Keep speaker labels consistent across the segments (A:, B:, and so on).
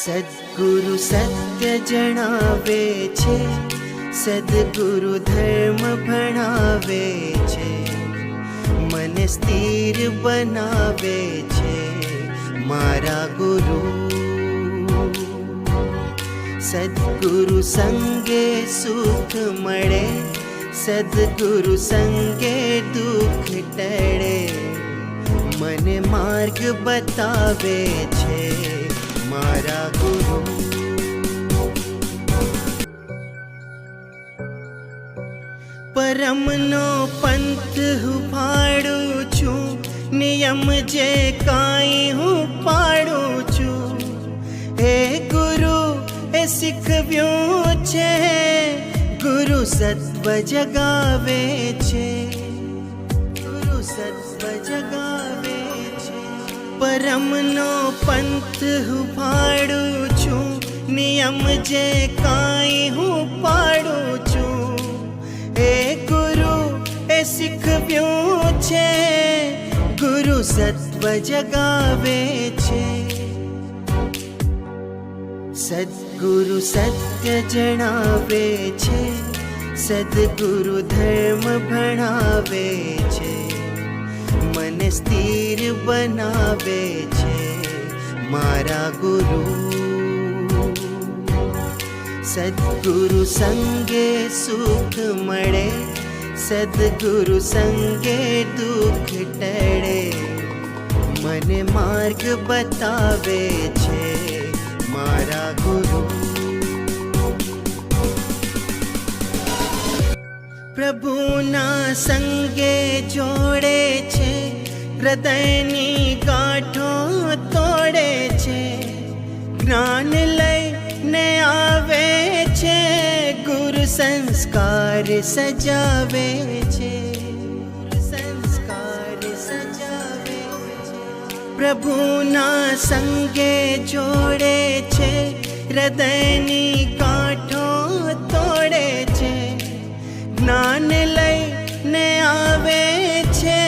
A: સદ્ગુરુ સત્ય જણાવે છે, સદ્ગુરુ ધર્મ ભણાવે છે, મને સ્થિર બનાવે છે મારા ગુરુ. સદ્ગુરુ સંગે સુખ મળે, સદ્ગુરુ સંગે દુઃખ ટળે, મને માર્ગ બતાવે છે મારા ગુરુ. પરમનો પંથ હું પાડું છું, નિયમ જે કાંઈ હું પાડું છું, હે ગુરુ એ શીખવ્યું છે, ગુરુ સત્વ જગાવે છે, ગુરુ સત્વ જગાવે છે. પરમનો પંથ હું પાડું છું, નિયમ જે કાંઈ હું પાડું છું, હે ગુરુ એ શીખવ્યું છે, ગુરુ સત્વ જગાવે છે. સદ્ગુરુ સત્ય જણાવે છે, સદ્ગુરુ ધર્મ ભણાવે છે, મને સ્થિર બનાવે છે મારા ગુરુ. સદ્ગુરુ સંગે સુખ મળે, સદ્ગુરુ સંગે દુઃખ ટળે, મને માર્ગ બતાવે છે મારા ગુરુ. પ્રભુના સંગે જોડે છે, હૃદયની ગાંઠો તોડે છે, જ્ઞાન લઈને આવે છે, ગુરુ સંસ્કાર સજાવે છે, સંસ્કાર સજાવે છે. પ્રભુના સંગે જોડે છે, હૃદયની ગાંઠો તોડે છે, જ્ઞાન લઈને આવે છે,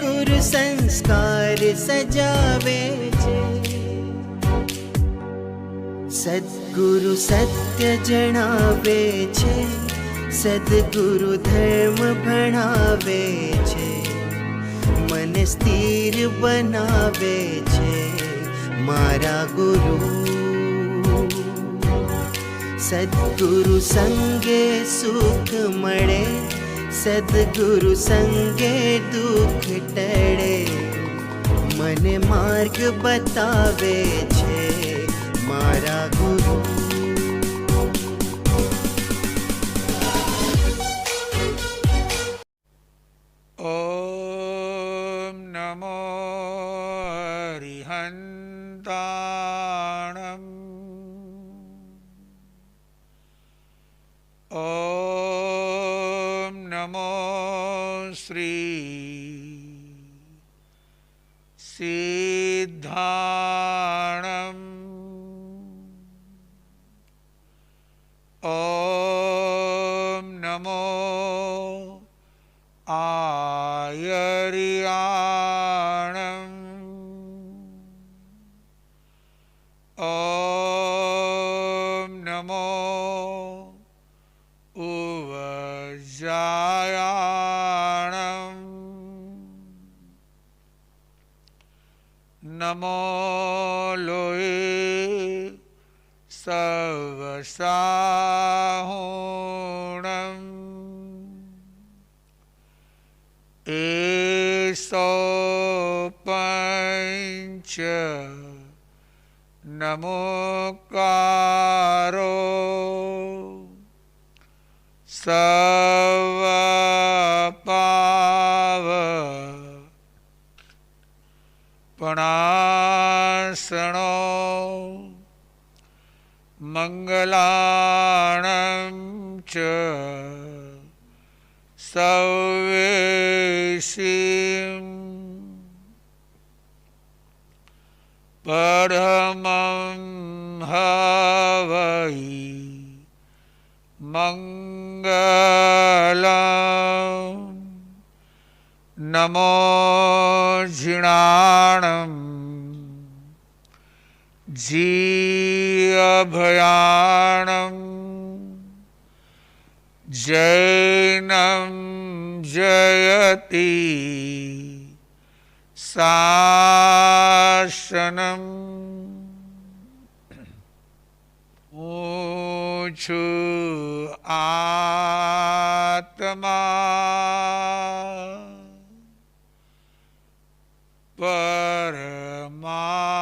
A: ગુરુ સંસ્કાર સજાવે છે. સદ્ગુરુ સત્ય જણાવે છે, સદ્ગુરુ ધર્મ ભણાવે છે, મને સ્થિર બનાવે છે મારા ગુરુ. સદ્ગુરુ સંગે સુખ મળે, સદ્ગુરુ સંગે દુઃખ ટળે, મને માર્ગ બતાવે છે મારા ગુરુ.
B: ઓમ નમો હરિહંતાણમ. ઓમ નમો શ્રી સિદ્ધાણમ. ઓમ નમો આયર્યાણમ. ઓમ નમો ઉવજાયાણમ. નમો લોહી સવસાહુણમ. એસો પંચ નમોકારો સવ પાવ પણાસણો મંગલાણં ચ સવેશીમ. પરમં હવૈ મંગલં. નમો ઝિણાણં जीअभयाणं जैनं जयति शासनम् ऊँचु आत्मा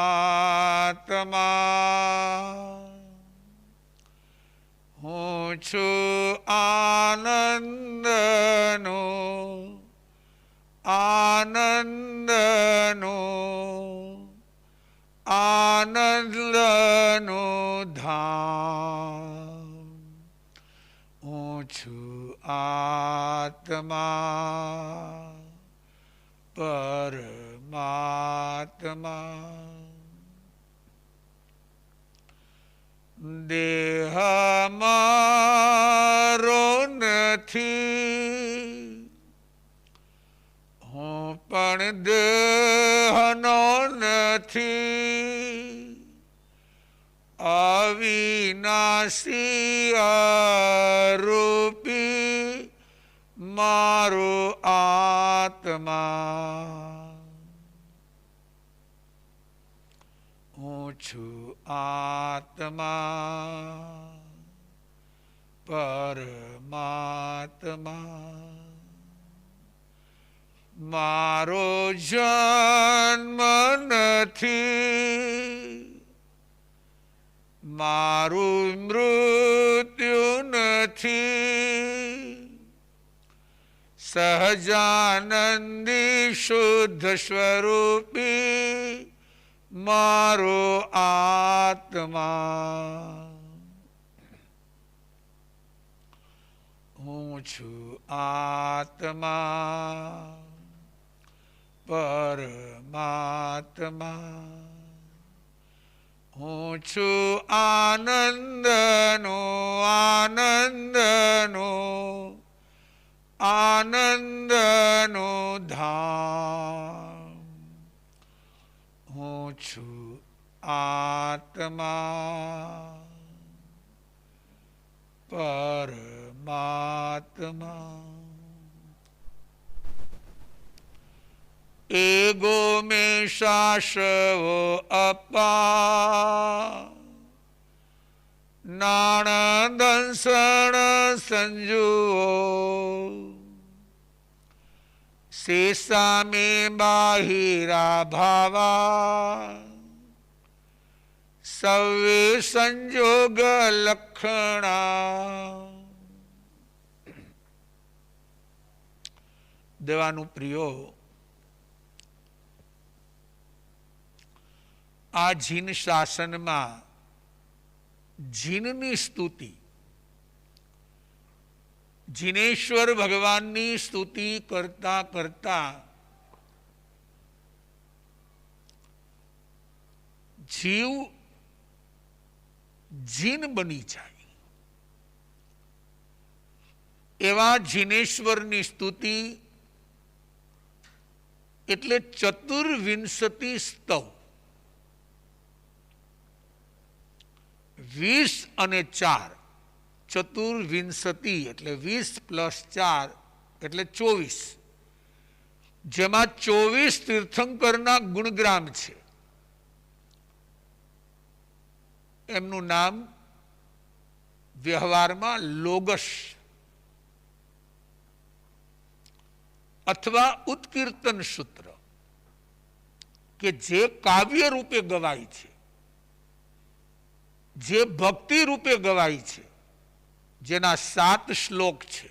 B: परमात्मा ऊँचु आनंदनो आनंदनो आनंदनो धाम ऊँचु आत्मा परमात्मा देह मारो નથી હું પણ દેહનો નથી અવિનાશી અરૂપી મારો આત્મા ऊँचु आत्मा परमात्मा मारो जन्म નથી मारू मृत्यु નથી सहजानंदी शुद्ध स्वरूपी मारो आत्मा ऊँचु आत्मा परमात्मा ऊँचु आनंदनो आनंदनो आनंदनो धाम ऊँचु आत्मा परमात्मा एगो में शासवो अपा नाण दंसण संजुओ शेषा में बाहिरा भावा सवे संजोग लक्षणा देवानु प्रियो आ जीन शासन में जीननी स्तुति जिनेश्वर भगवान की स्तुति करता करता जीव जीन बनी जाए एवा जिनेश्वर की स्तुति एटले चतुर्विंशति स्तव 20 અને 4 ચતુર્વિંશતિ એટલે 20 + 4 એટલે 24 જેમાં 24 તીર્થંકરના ગુણગ્રામ છે એમનું નામ વ્યવહારમાં લોગસ અથવા ઉત્કીર્તન સૂત્ર કે જે કાવ્ય રૂપે ગવાય છે જે ભક્તિ રૂપે ગવાય છે જેના 7 શ્લોક છે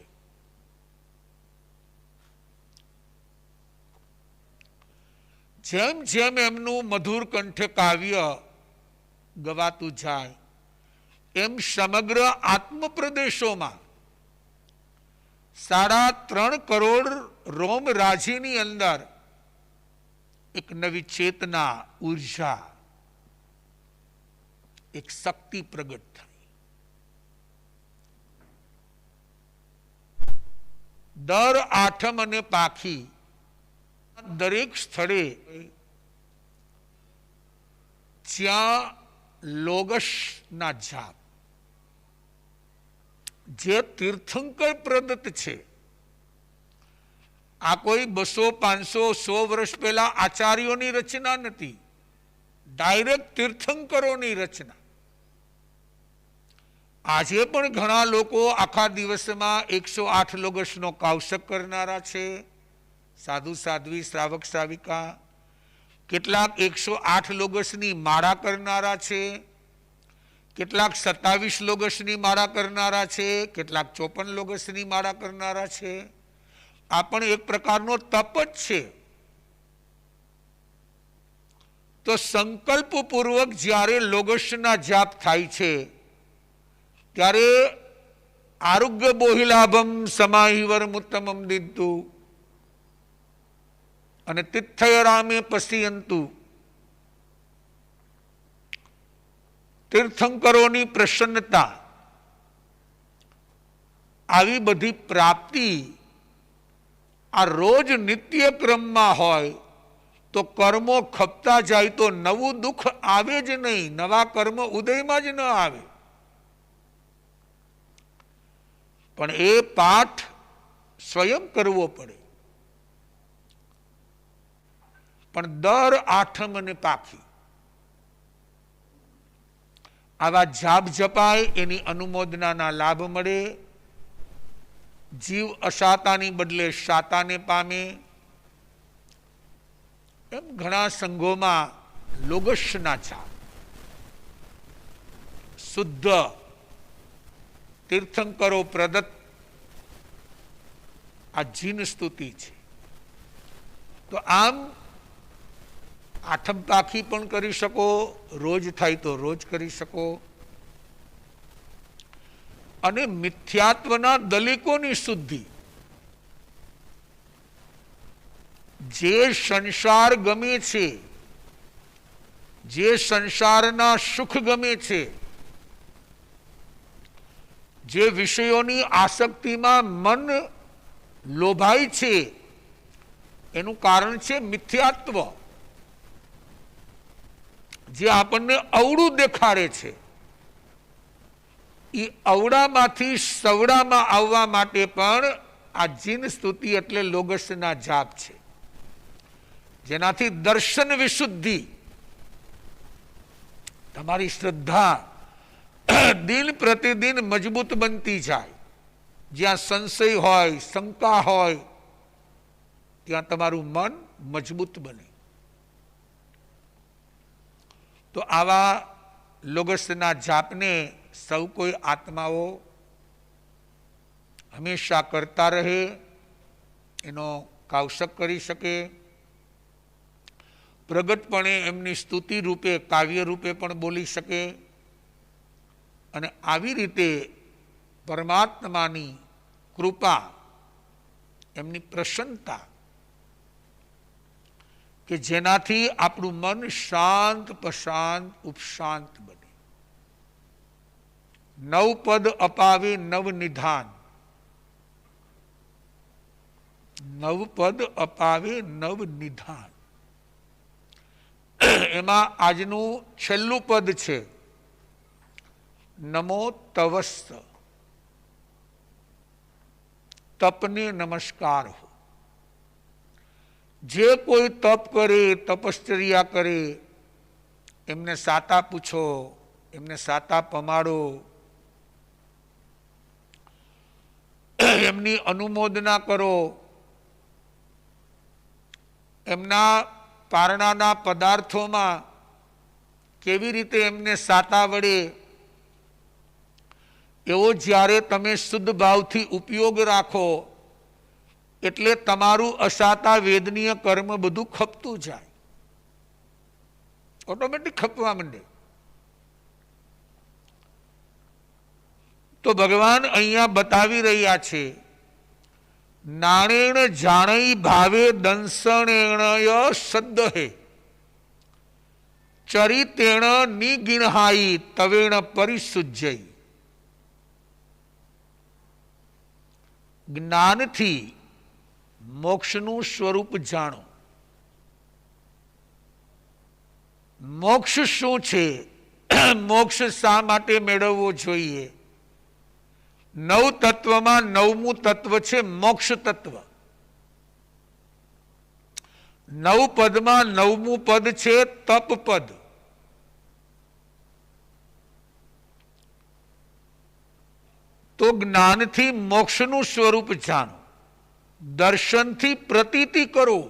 B: જેમ જેમ એમનું મધુર કંઠે કાવ્ય ગવાતું જાય એમ સમગ્ર આત્મ પ્રદેશોમાં 3.5 કરોડ રોમ રાજ્યની અંદર એક નવી ચેતના ઉર્જા एक शक्ति प्रगट थी दर आठम अने पाखी दरेक स्थळे ज्यां લોગસના જાપ જે તીર્થંકર પ્રદત્ત છે. આ કોઈ 200, 500, 100 વર્ષ પહેલા આચાર્યોની રચના નથી, ડાયરેક્ટ તીર્થંકરોની રચના. આજે પણ ઘણા લોકો આખા દિવસમાં 108 લોગસનો કાવશક કરનારા છે, સાધુ સાધ્વી, શ્રાવક શ્રાવિકા. કેટલાક 108 લોગસની માળા કરનારા છે, કેટલાક 27 લોગસની માળા કરનારા છે, કેટલાક 54 લોગસની માળા કરનારા છે. આ પણ એક પ્રકારનો તપ જ છે. તો સંકલ્પપૂર્વક જ્યારે લોગસના જાપ થાય છે ત્યારે આરોગ્ય બોહિલાભમ સમાહિવરમુત્તમમ દિદ્દુ અને તિથ્થય રામે પશ્યંતુ, તીર્થંકરોની પ્રસન્નતા, આવી બધી પ્રાપ્તિ આ રોજ નિત્યક્રમમાં હોય તો કર્મો ખપતા જાય તો નવું દુઃખ આવે જ નહીં, નવા કર્મ ઉદયમાં જ ન આવે. પણ એ પાઠ સ્વયં કરવો પડે. પણ દર આઠમ અને પાખી આવા જાપ જપાય, એની અનુમોદનાના લાભ મળે. જીવ અશાતાની બદલે શાતાને પામે. એમ ઘણા સંઘોમાં લોગસના જાપ, શુદ્ધ તીર્થંકરો પ્રદત્ત આ જીન સ્તુતિ છે. તો આમ આઠમ પાખી પણ કરી શકો, રોજ થાય તો રોજ કરી શકો. અને મિથ્યાત્વના દલિકોની શુદ્ધિ, જે સંસાર ગમે છે, જે સંસારના સુખ ગમે છે, જે વિષયોની આસક્તિમાં મન લોભાય છે, એનું કારણ છે મિથ્યાત્વ, જે આપણને અવળું દેખાડે છે. એ અવળામાંથી સવડામાં આવવા માટે પણ આ જીન સ્તુતિ એટલે લોગસના જાપ છે, જેનાથી દર્શન વિશુદ્ધિ, તમારી શ્રદ્ધા દિન પ્રતિદિન મજબૂત બનતી જાય. જ્યાં સંશય હોય, શંકા હોય, ત્યાં તમારું મન મજબૂત બને. તો આવા લોગસના જાપને સૌ કોઈ આત્માઓ હંમેશા કરતા રહે, એનો કાવશક કરી શકે. પ્રગટપણે એમની સ્તુતિ રૂપે, કાવ્ય રૂપે પણ બોલી શકે. અને આવી રીતે પરમાત્માની કૃપા, એમની પ્રસન્નતા, કે જેનાથી આપણું મન શાંત પ્રશાંત ઉપશાંત બને. નવ પદ અપાવે નવ નિધાન, નવ પદ અપાવે નવ નિધાન. એમાં આજનું છેલ્લું પદ છે નમો તવસ્ત. તપને નમસ્કાર હો. જે કોઈ તપ કરે, તપશ્ચર્યા કરે, એમને સાતા પૂછો, એમને સાતા પમાડો, એમની અનુમોદના કરો, એમના પારણાના પદાર્થોમાં કેવી રીતે એમને સાતા વડે એવો જ્યારે તમે શુદ્ધ ભાવથી ઉપયોગ રાખો, એટલે તમારું અસાતા વેદનીય કર્મ બધું ખપતું જાય, ઓટોમેટિક ખપવા માંડે. તો ભગવાન અહીંયા બતાવી રહ્યા છે, નાણેણ જાણઈ ભાવે દંસણેણય સદ્દહે ચરિતેણ નિગિણહાઈ તવેણ પરિશુજ્જય. જ્ઞાનથી મોક્ષનું સ્વરૂપ જાણો. મોક્ષ શું છે મોક્ષ શા માટે મેળવવો જોઈએ? 9 તત્વમાં 9મું તત્વ છે મોક્ષ તત્વ. 9 પદમાં 9મું પદ છે તપ પદ. તો જ્ઞાનથી મોક્ષનું સ્વરૂપ જાણો, દર્શનથી પ્રતીતિ કરો.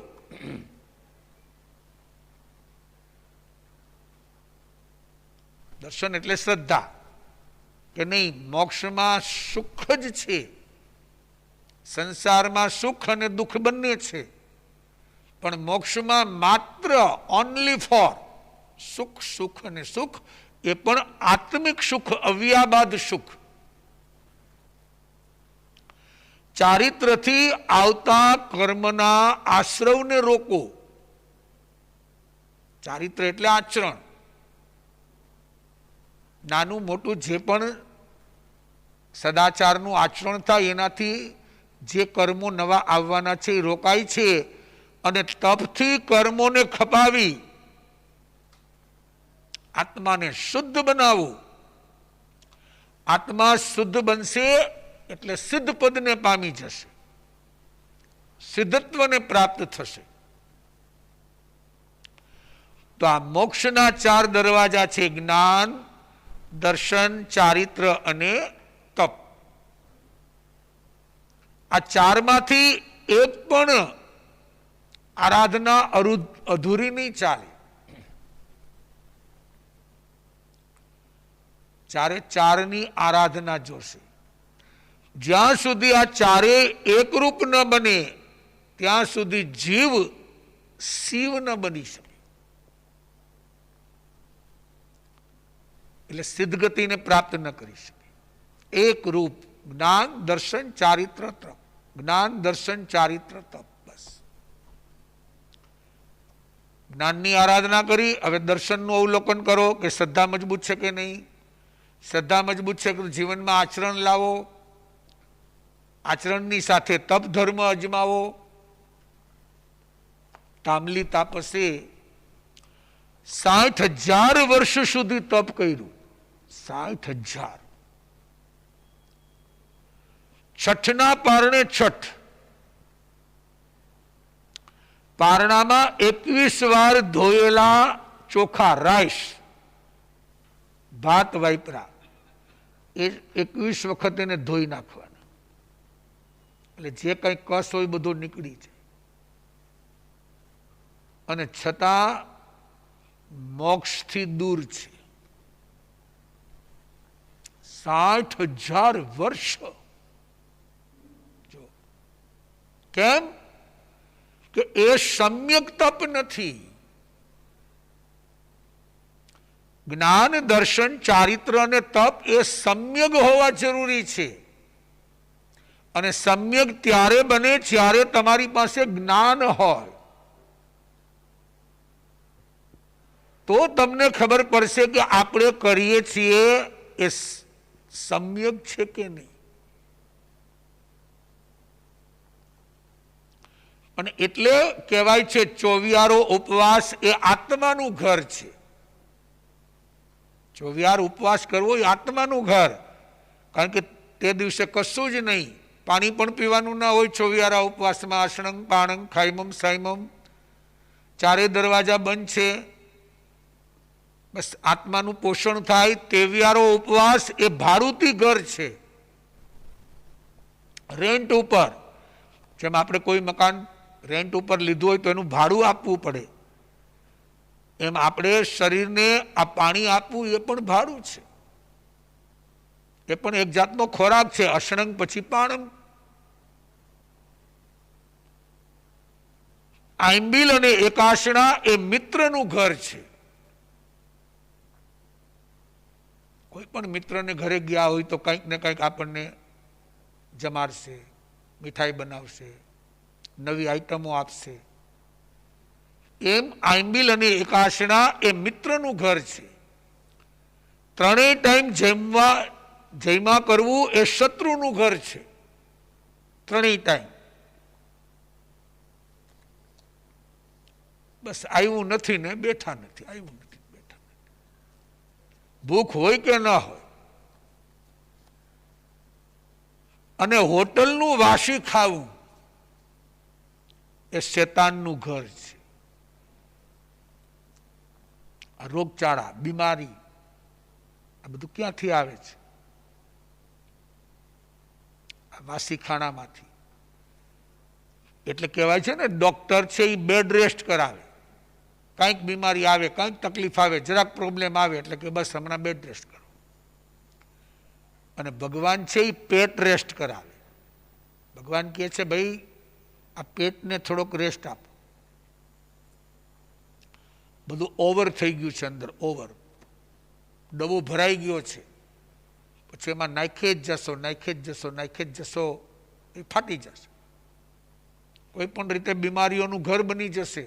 B: દર્શન એટલે શ્રદ્ધા કે નહીં, મોક્ષમાં સુખ જ છે. સંસારમાં સુખ અને દુઃખ બંને છે, પણ મોક્ષમાં માત્ર ઓનલી ફોર સુખ. સુખ અને સુખ એ પણ આત્મિક સુખ, અવ્યાબાદ સુખ. ચારિત્રથી આવતા કર્મના આશ્રવને રોકો. ચારિત્ર એટલે આચરણ. નાનું મોટું જે પણ સદાચારનું આચરણ થાય એનાથી જે કર્મો નવા આવવાના છે એ રોકાય છે. અને તપથી કર્મોને ખપાવી આત્માને શુદ્ધ બનાવો. આત્મા શુદ્ધ બનશે એટલે સિદ્ધ પદને પામી જશે, સિદ્ધત્વને પ્રાપ્ત થશે. તો આ મોક્ષના 4 દરવાજા છે: જ્ઞાન, દર્શન, ચારિત્ર અને તપ. આ 4માંથી એક પણ આરાધના અધૂરી નહીં ચાલે. 4ની આરાધના જોશે. જ્યાં સુધી આ 4 એકરૂપ ન બને ત્યાં સુધી જીવ શિવ ન બની શકે. એટલે સિદ્ધગતિને પ્રાપ્ત ન કરી શકે. એક રૂપ જ્ઞાન, દર્શન, ચારિત્ર, તપ. જ્ઞાન, દર્શન, ચારિત્ર, તપ. બસ. જ્ઞાનની આરાધના કરી, હવે દર્શનનું અવલોકન કરો કે શ્રદ્ધા મજબૂત છે કે નહીં. શ્રદ્ધા મજબૂત છે કે જીવનમાં આચરણ લાવો. આચરણની સાથે તપ ધર્મ અજમાવો. તામલી તાપસે 60,000 વર્ષ સુધી તપ કર્યું. 60,000. છઠના પારણે છઠ. પારણામાં 21 વાર ધોયેલા ચોખા, રાઈસ, ભાત વાપરા, એ 21 વખત એને ધોઈ નાખવાના. એટલે જે કંઈ કસ હોય બધું નીકળી જાય. અને છતાં મોક્ષથી દૂર છે. 60,000 વર્ષ. જો કેમ કે એ સમ્યક તપ નથી. જ્ઞાન, દર્શન, ચારિત્ર અને તપ એ સમ્યક હોવા જરૂરી છે. અને સમ્યક ત્યારે બને જ્યારે તમારી પાસે જ્ઞાન હોય. તો તમને ખબર પડશે કે આપણે કરીએ છીએ એ સમ્યક છે કે નહીં. અને એટલે કહેવાય છે 24 ઉપવાસ એ આત્માનું ઘર છે. 24 ઉપવાસ કરવો એ આત્માનું ઘર. કારણ કે તે દિવસે કશું જ નહીં, પાણી પણ પીવાનું ના હોય. 24 ઉપવાસમાં આસણંગ, પાણંગ, ખાઈમમ, સાઈમમ, 4 દરવાજા બંધ છે. બસ આત્માનું પોષણ થાય. 23 ઉપવાસ એ ભાડુતી ઘર છે, રેન્ટ ઉપર. જેમ આપણે કોઈ મકાન રેન્ટ ઉપર લીધું હોય તો એનું ભાડું આપવું પડે, એમ આપણે શરીરને આ પાણી આપવું એ પણ ભાડું છે. એ પણ એક જાતનો ખોરાક છે. અષણંગ પછી પાણંગ. આંબિલ અને એકાશણા એ મિત્રનું ઘર છે. કોઈ પણ મિત્રને ઘરે ગયા હોય તો કંઈક ને કંઈક આપણને જમાડશે, મીઠાઈ બનાવશે, નવી આઈટમો આપશે. એમ આંબિલ અને એકાશણા એ મિત્રનું ઘર છે. 3 ટાઈમ જયમાં કરવું એ શત્રુનું ઘર છે. 3 ટાઈમ. બસ આવ્યું નથી ને બેઠા નથી, આવ્યું નથી બેઠા નથી. ભૂખ હોય કે ન હોય, અને હોટલનું વાસી ખાવું એ શેતાનનું ઘર છે. આ રોગચાળા, બીમારી, આ બધું ક્યાંથી આવે છે? આ વાસી ખાણામાંથી. એટલે કહેવાય છે ને, ડોક્ટર છે એ બેડ રેસ્ટ કરાવે. કંઈક બીમારી આવે, કંઈક તકલીફ આવે, જરાક પ્રોબ્લેમ આવે એટલે કે બસ હમણાં બેડ રેસ્ટ કરો. અને ભગવાન છે એ પેટ રેસ્ટ કરાવે. ભગવાન કહે છે ભાઈ આ પેટને થોડોક રેસ્ટ આપો. બધું ઓવર થઈ ગયું છે અંદર, ઓવર ડબો ભરાઈ ગયો છે, પછી એમાં નાખે જ જશો, નાખે જ જશો, નાખે જ જશો, એ ફાટી જશે. કોઈ પણ રીતે બીમારીઓનું ઘર બની જશે.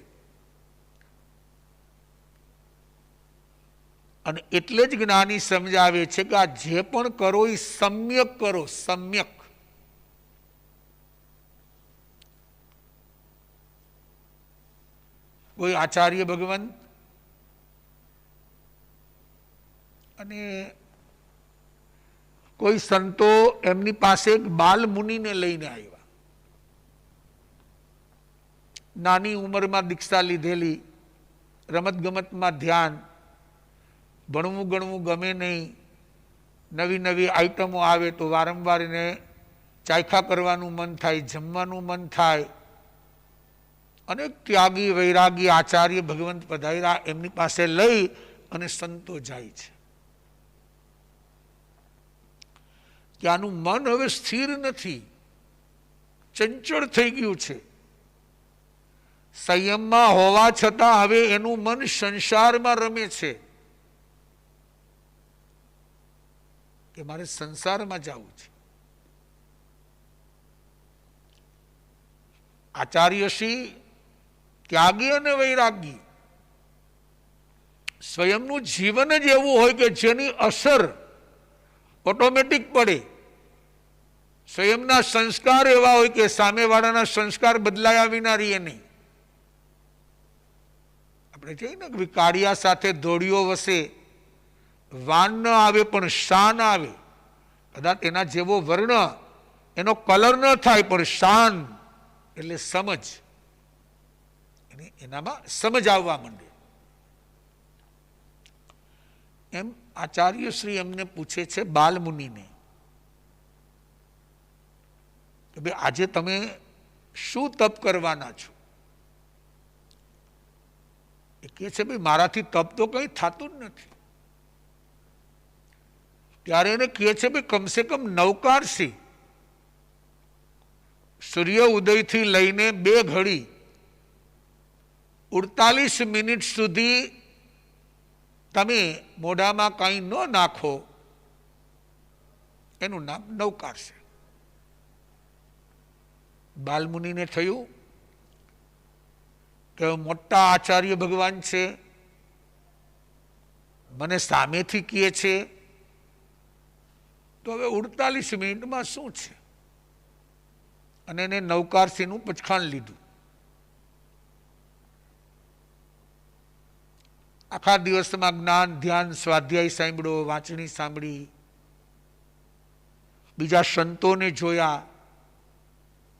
B: અને એટલે જ જ્ઞાની સમજાવે છે કે આ જે પણ કરો એ સમ્યક કરો, સમ્યક. કોઈ આચાર્ય ભગવાન અને કોઈ સંતો એમની પાસે એક બાલ મુનિને લઈને આવ્યા. નાની ઉંમરમાં દીક્ષા લીધેલી, રમત ગમતમાં ધ્યાન, ભણવું ગણવું ગમે નહીં, નવી નવી આઈટમો આવે તો વારંવાર એને ચાયખા કરવાનું મન થાય, જમવાનું મન થાય. અનેક ત્યાગી વૈરાગી આચાર્ય ભગવંત પધાર્યા, એમની પાસે લઈ અને સંતો જાય છે. ત્યાંનું મન હવે સ્થિર નથી, ચંચળ થઈ ગયું છે. સંયમમાં હોવા છતાં હવે એનું મન સંસારમાં રમે છે કે મારે સંસારમાં જવું છે. આચાર્યશ્રી ત્યાગી અને વૈરાગી, સ્વયંનું જીવન જ એવું હોય કે જેની અસર ઓટોમેટિક પડે. સ્વયંના સંસ્કાર એવા હોય કે સામેવાળાના સંસ્કાર બદલાયા વિના રહીએ નહીં. આપણે કહીએ ને કે કાળિયા સાથે ધોળિયો વસે, વાન ન આવે પણ શાન આવે. કદાચ એના જેવો વર્ણ, એનો કલર ન થાય પણ શાન એટલે સમજ, એનામાં સમજ આવવા માંડે. એમ આચાર્ય શ્રી એમને પૂછે છે બાલમુનિને કે ભાઈ આજે તમે શું તપ કરવાના છો? એ કહે છે ભાઈ મારાથી તપ તો કંઈ થતું જ નથી. ત્યારે એને કહે છે ભાઈ કમસે કમ નવકારસી, સૂર્ય ઉદયથી લઈને 2 ઘડી 48 મિનિટ સુધી તમે મોઢામાં કંઈ ન નાખો, એનું નામ નવકાર છે. બાલમુનિને થયું કે મોટા આચાર્ય ભગવાન છે, મને સામેથી કહે છે, તો હવે 48 મિનિટમાં શું છે? અને એને નવકારસીનું પચખાણ લીધું. આખા દિવસમાં જ્ઞાન, ધ્યાન, સ્વાધ્યાય સાંભળ્યો, વાંચણી સાંભળી, બીજા સંતોને જોયા,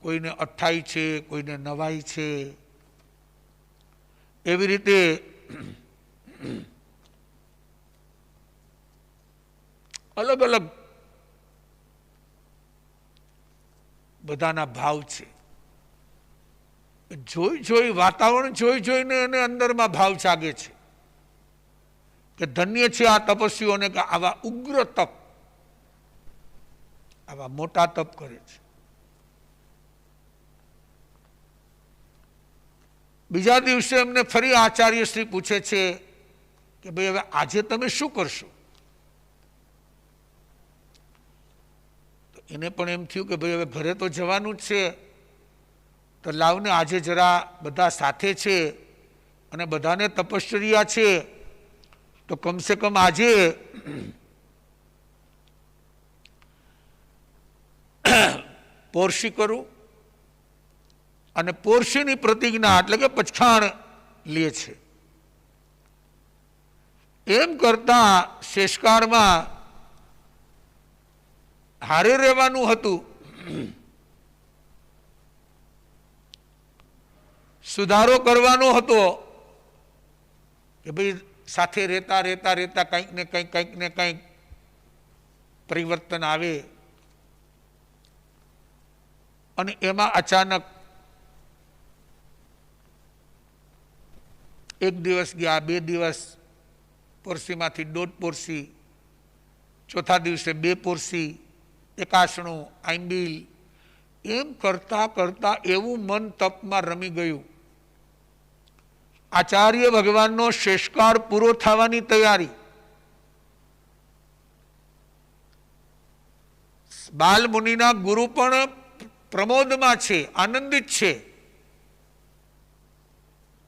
B: કોઈને અઠ્ઠાઈ છે, કોઈને નવાઈ છે. એવી રીતે અલગ અલગ બધાના ભાવ છે. જોઈ વાતાવરણ જોઈને એને અંદરમાં ભાવ જાગે છે કે ધન્ય છે આ તપસ્વીઓને કે આવા ઉગ્ર તપ, આવા મોટા તપ કરે છે. બીજા દિવસે એમને ફરી આચાર્ય શ્રી પૂછે છે કે ભાઈ હવે આજે તમે શું કરશો? તો એને પણ એમ થયું કે ભાઈ હવે ઘરે તો જવાનું જ છે, તો લાવને આજે જરા બધા સાથે છે અને બધાને તપશ્ચર્યા છે, તો કમસે કમ આજે પોર્શી કરું. અને પોર્શીની પ્રતિજ્ઞા એટલે કે પચખાણ લે છે. એમ કરતા શેષકાળમાં હારે રહેવાનું હતું, સુધારો કરવાનો હતો કે ભાઈ સાથે રહેતા રહેતા રહેતા કંઈક ને કંઈક પરિવર્તન આવે. અને એમાં અચાનક એક દિવસ ગયા, 2 દિવસ, પોરસીમાંથી 1.5 પોરસી, ચોથા દિવસે 2 પોરસી, એકાસણું, આંબીલ, એમ કરતા કરતા એવું મન તપમાં રમી ગયું. આચાર્ય ભગવાનનો શેષકાળ પૂરો થવાની તૈયારી. બાલ મુનિના ગુરુ પણ પ્રમોદમાં છે, આનંદિત છે.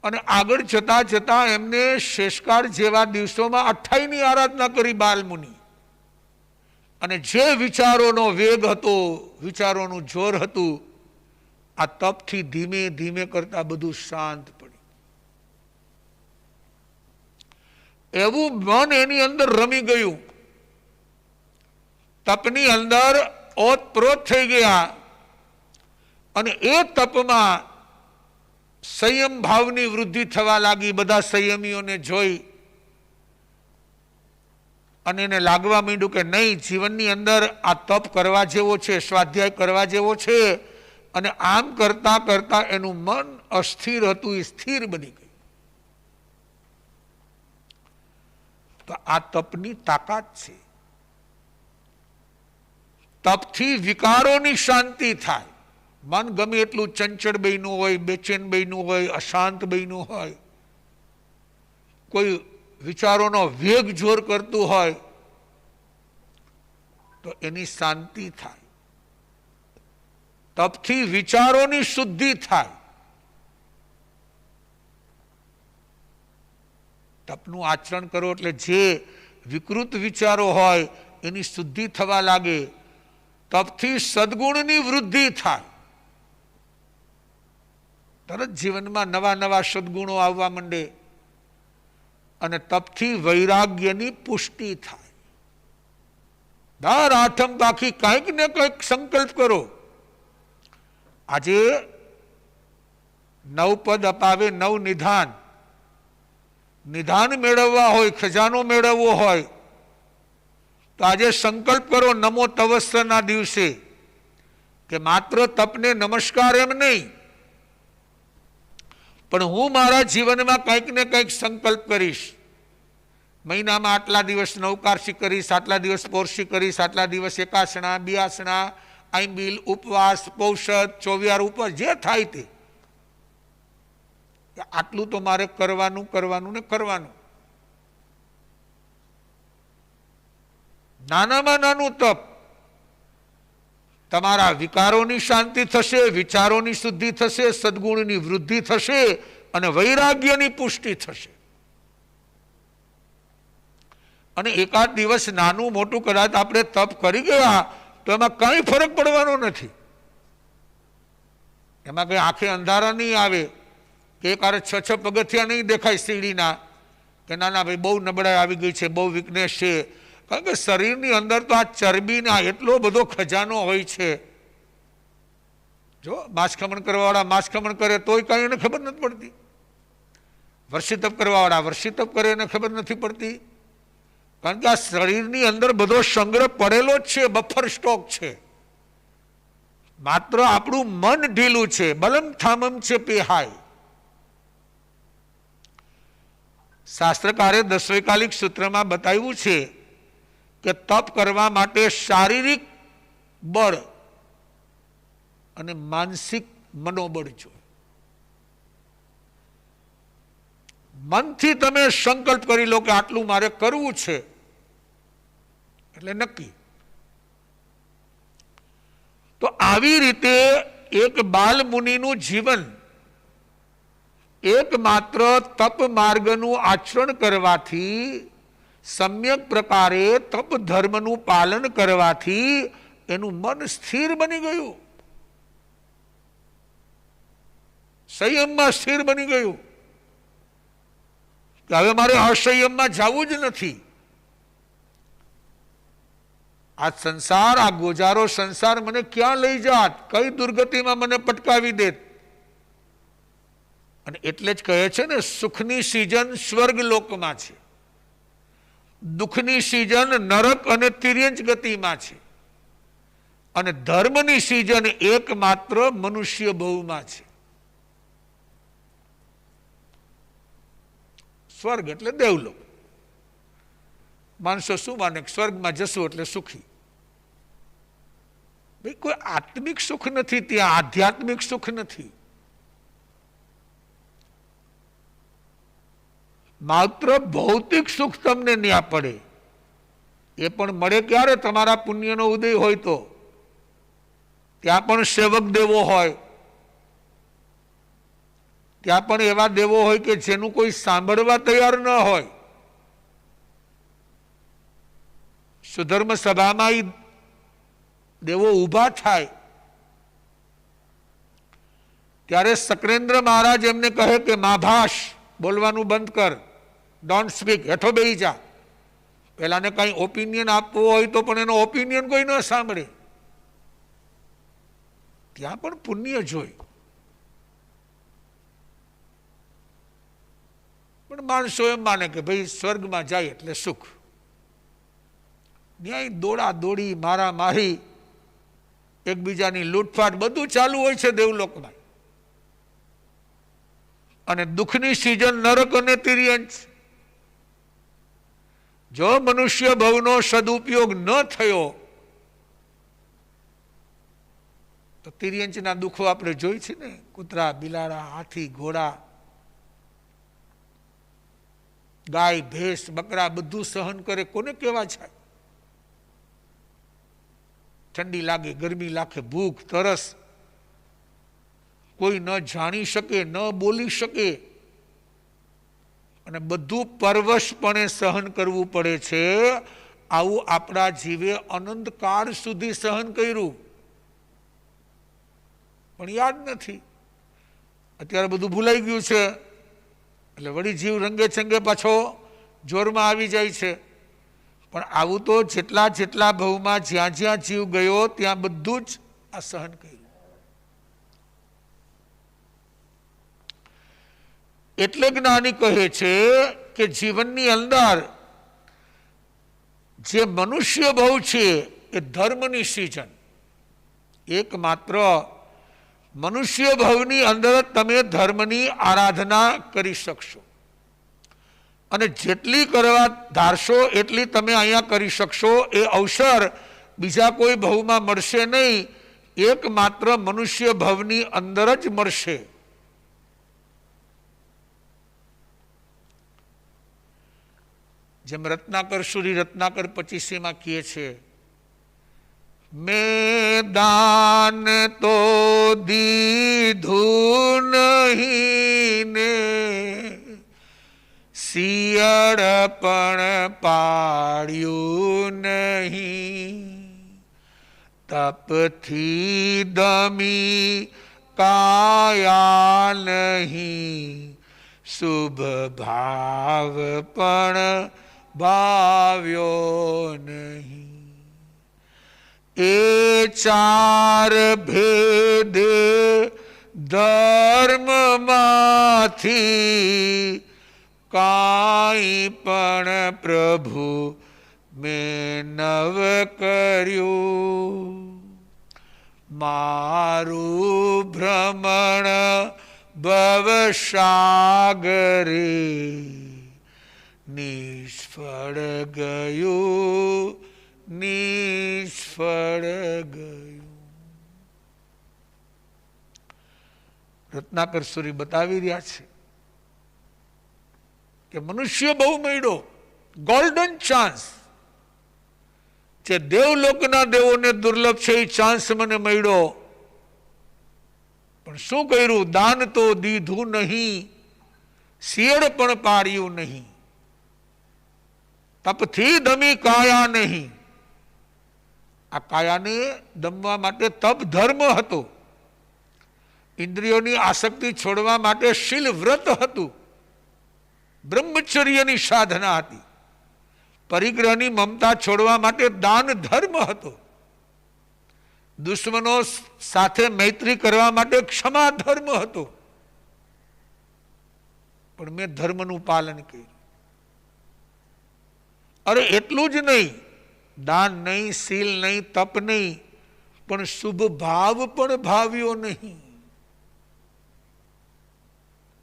B: અને આગળ જતા જતા એમને શેષકાળ જેવા દિવસોમાં 28ની આરાધના કરી બાલ મુનિ. અને જે વિચારોનો વેગ હતો, વિચારોનું જોર હતું, આ તપથી ધીમે ધીમે કરતા બધું શાંત પડ્યું. એવું મન એની અંદર રમી ગયું, તપની અંદર ઓતપ્રોત થઈ ગયા. અને એ તપમાં સંયમ ભાવની વૃદ્ધિ થવા લાગી. બધા સંયમીઓને જોઈ અને એને લાગવા માંડ્યું કે નહીં, જીવનની અંદર આ તપ કરવા જેવો છે, સ્વાધ્યાય કરવા જેવો છે. અને આમ કરતા કરતા એનું મન અસ્થિર હતું, એ સ્થિર બની ગયું. તો આ તપની તાકાત છે. તપથી વિકારોની શાંતિ થાય. મન ગમે એટલું ચંચળ બન્યું હોય, બેચેન બન્યું હોય, અશાંત બન્યું હોય, કોઈ વિચારોનો વેગ જોર કરતું હોય, તો એની શાંતિ થાય. તપથી વિચારોની શુદ્ધિ થાય. તપનું આચરણ કરો એટલે જે વિકૃત વિચારો હોય એની શુદ્ધિ થવા લાગે. તપથી સદગુણની વૃદ્ધિ થાય. તરત જીવનમાં નવા નવા સદગુણો આવવા માંડે. અને તપથી વૈરાગ્યની પુષ્ટિ થાય. દર આઠમ પાખી કંઈક ને કંઈક સંકલ્પ કરો. આજે 9 પદ અપાવે, 9 નિધાન. નિધાન મેળવવા હોય, ખજાનો મેળવવો હોય, તો આજે સંકલ્પ કરો નમો તવસ્રના દિવસે કે માત્ર તપને નમસ્કાર એમ નહીં, પણ હું મારા જીવનમાં કંઈક ને કંઈક સંકલ્પ કરીશ. મહિનામાં આટલા દિવસ નવકારસી કરીશ, આટલા દિવસ પોરસી કરીશ, આટલા દિવસ એકાસણા, બિયાસણા, આંબીલ, ઉપવાસ, પૌષધ, ચોવિયાર, ઉપવાસ, જે થાય તે. આટલું તો મારે કરવાનું કરવાનું ને કરવાનું. નાનામાં નાનું તપ. તમારા વિકારોની શાંતિ થશે, વિચારોની શુદ્ધિ થશે, સદગુણની વૃદ્ધિ થશે અને વૈરાગ્યની પુષ્ટિ થશે. અને એકાદ દિવસ નાનું મોટું કદાચ આપણે તપ કરી ગયા તો એમાં કંઈ ફરક પડવાનો નથી. એમાં કંઈ આંખે અંધારા નહીં આવે કે એકારે 6 પગથિયા નહીં દેખાય સીડીના કે ના ના ભાઈ બહુ નબળાઈ આવી ગઈ છે, બહુ વીકનેસ છે. કારણ કે શરીરની અંદર તો આ ચરબીના એટલો બધો ખજાનો હોય છે. જો માસખમણ કરવાવાળા માસખમણ કરે તોય કાંઈ એને ખબર નથી પડતી. વર્ષિતપ કરવાવાળા વર્ષિતપ કરે એને ખબર નથી પડતી. કારણ કે આ શરીરની અંદર બધો સંગ્રહ પડેલો જ છે, બફર સ્ટોક છે. માત્ર આપણું મન ઢીલું છે, બલમ થામમ છે પેહાય. શાસ્ત્રકારે દસવૈકાલિક સૂત્રમાં બતાવ્યું છે કે તપ કરવા માટે શારીરિક બળ અને માનસિક મનોબળ જોઈએ. મનથી તમે સંકલ્પ કરી લો કે આટલું મારે કરવું છે એટલે નક્કી. તો આવી રીતે એક બાલ મુનિનું જીવન એકમાત્ર તપ માર્ગનું આચરણ કરવાથી, સમ્યક પ્રકારે તપ ધર્મનું પાલન કરવાથી એનું મન સ્થિર બની ગયું, સંયમમાં સ્થિર બની ગયું. કે હવે મારે અસંયમમાં જવું જ નથી. આ સંસાર, આ ગોજારો સંસાર મને ક્યાં લઈ જાત, કઈ દુર્ગતિમાં મને પટકાવી દેત. અને એટલે જ કહે છે ને, સુખની સિઝન સ્વર્ગ લોકમાં છે, દુઃખની સિઝન નરક અને તિર્યંચ ગતિમાં છે, અને ધર્મની સિઝન એકમાત્ર મનુષ્ય ભવમાં છે. સ્વર્ગ એટલે દેવલોક. માણસો શું માને, સ્વર્ગમાં જશું એટલે સુખી. ભાઈ, કોઈ આત્મિક સુખ નથી ત્યાં, આધ્યાત્મિક સુખ નથી. માત્ર ભૌતિક સુખ તમને ન્યા પડે. એ પણ મળે ક્યારે? તમારા પુણ્યનો ઉદય હોય તો. ત્યાં પણ સેવક દેવો હોય, ત્યાં પણ એવા દેવો હોય કે જેનું કોઈ સાંભળવા તૈયાર ન હોય. સુધર્મ સભામાં દેવો ઊભા થાય ત્યારે સક્રેન્દ્ર મહારાજ એમને કહે કે માભાસ, બોલવાનું બંધ કર, ડોન્ટ સ્પીક, હેઠો બેહી જા. પેલાને કઈ ઓપિનિયન આપવો હોય તો પણ એનો ઓપિનિયન કોઈ ન સાંભળે. ત્યાં પણ પુણ્ય જોઈ. પણ માણસો એમ માને કે ભાઈ સ્વર્ગમાં જાય એટલે સુખ. ન્યાય દોડા દોડી, મારા મારી, એકબીજાની લૂંટફાટ બધું ચાલુ હોય છે દેવલોકમાં. અને દુઃખની સિઝન નરક અને તિર્યંચ. જો મનુષ્ય ભવનો સદુપયોગ ન થયો તો તિર્યંચના દુઃખો આપણે જોઈ છે ને. કૂતરા, બિલાડા, હાથી, ઘોડા, ગાય, ભેંસ, બકરા બધું સહન કરે. કોને કેવા છે? ઠંડી લાગે, ગરમી લાગે, ભૂખ, તરસ, કોઈ ન જાણી શકે, ન બોલી શકે, અને બધું પરવશપણે સહન કરવું પડે છે. આવું આપણા જીવે અનંતકાળ સુધી સહન કર્યું, પણ યાદ નથી. અત્યારે બધું ભૂલાઈ ગયું છે, એટલે વળી જીવ રંગે ચંગે પાછો જોરમાં આવી જાય છે. પણ આવું તો જેટલા જેટલા ભવમાં જ્યાં જ્યાં જીવ ગયો ત્યાં બધું જ આ સહન કર્યું. એટલે જ્ઞાની કહે છે કે જીવનની અંદર જે મનુષ્ય ભવ છે એ ધર્મની સિઝન. એકમાત્ર મનુષ્ય ભવની અંદર તમે ધર્મની આરાધના કરી શકશો, અને જેટલી કરવા ધારશો એટલી તમે અહીંયા કરી શકશો. એ અવસર બીજા કોઈ ભવમાં મળશે નહીં, એકમાત્ર મનુષ્ય ભવની અંદર જ મળશે. જેમ રત્નાકર સુરી રત્નાકર 25માં કહે છે, મેં દાન તો દીધું નહીં ને શિયળ પણ પાડ્યું નહીં, તપથી દમી કાયા નહીં, શુભ ભાવ પણ ભાવ્યો નહીં. એ ચાર ભેદે ધર્મમાંથી કાંઈ પણ પ્રભુ મેં નવ કર્યું. મારું ભ્રમણ ભવસાગરે નિષ્ફળ ગયું, નિષ્ફળ ગયું. રત્નાકર સુરી બતાવી રહ્યા છે કે મનુષ્ય બહુ મળ્યો, ગોલ્ડન ચાન્સ. જે દેવલોકના દેવોને દુર્લભ છે એ ચાન્સ મને મળ્યો, પણ શું કર્યું? દાન તો દીધું નહીં, શિયળ પણ પાડ્યું નહીં, તપથી દમી કાયા નહીં. આ કાયાને દમવા માટે તપ ધર્મ હતો, ઇન્દ્રિયોની આસક્તિ છોડવા માટે શીલ વ્રત હતું. બ્રહ્મચર્યની સાધના હતી. પરિગ્રહની મમતા છોડવા માટે દાન ધર્મ હતો. દુશ્મનો સાથે મૈત્રી કરવા માટે ક્ષમા ધર્મ હતો. પણ મેં ધર્મનું પાલન કર્યું. અરે એટલું જ નહીં, દાન નહીં, શીલ નહીં, તપ નહીં, પણ શુભ ભાવ પણ ભાવ્યો નહીં.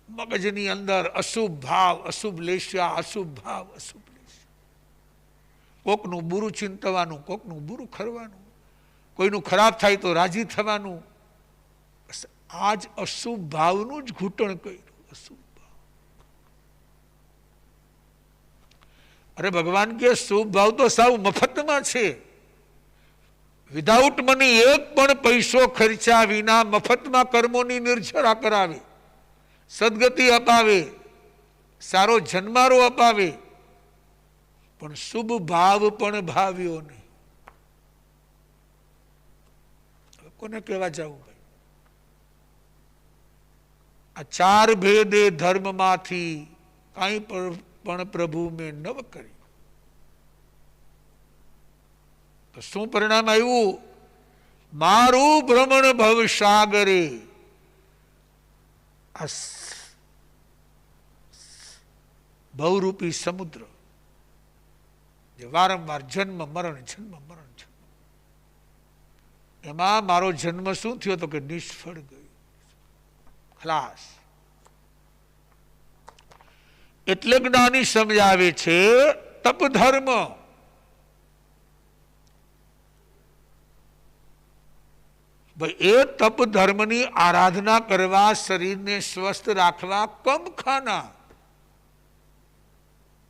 B: મગજની અંદર અશુભ ભાવ, અશુભ લેશ્યા, અશુભ ભાવ, અશુભ લેશ્યા. કોકનું બુરું ચિંતવાનું, કોકનું બુરું ખરવાનું, કોઈનું ખરાબ થાય તો રાજી થવાનું. આ જ અશુભ ભાવનું જ ઘૂંટણ કર્યું. અશુભ ભાવ. અરે ભગવાન કે શુભ ભાવ તો સાવ મફતમાં છે. વિધાઉટ મની, એક પણ પૈસો ખર્ચા વિના મફતમાં કર્મોની નિર્જરા કરાવે, સદગતિ અપાવે, સારો જન્મારો અપાવે, પણ શુભ ભાવ પણ ભાવ્યો નહીં. કોને કહેવા જવું ભાઈ? આ ચાર ભેદે ધર્મમાંથી કાંઈ પણ પ્રભુ મેં નવ કરી. તો શું પરિણામ આવ્યું? મારું ભ્રમણ ભવ સાગરે, આ ભવરૂપી સમુદ્ર જે વારંવાર જન્મ મરણ જન્મ મરણ જન્મ, એમાં મારો જન્મ શું થયો તો કે નિષ્ફળ ગયો, ખલાસ. એટલે જ્ઞાની સમજાવે છે તપ ધર્મ. ભાઈ એ તપ ધર્મની આરાધના કરવા, શરીરને સ્વસ્થ રાખવા કમ ખાના.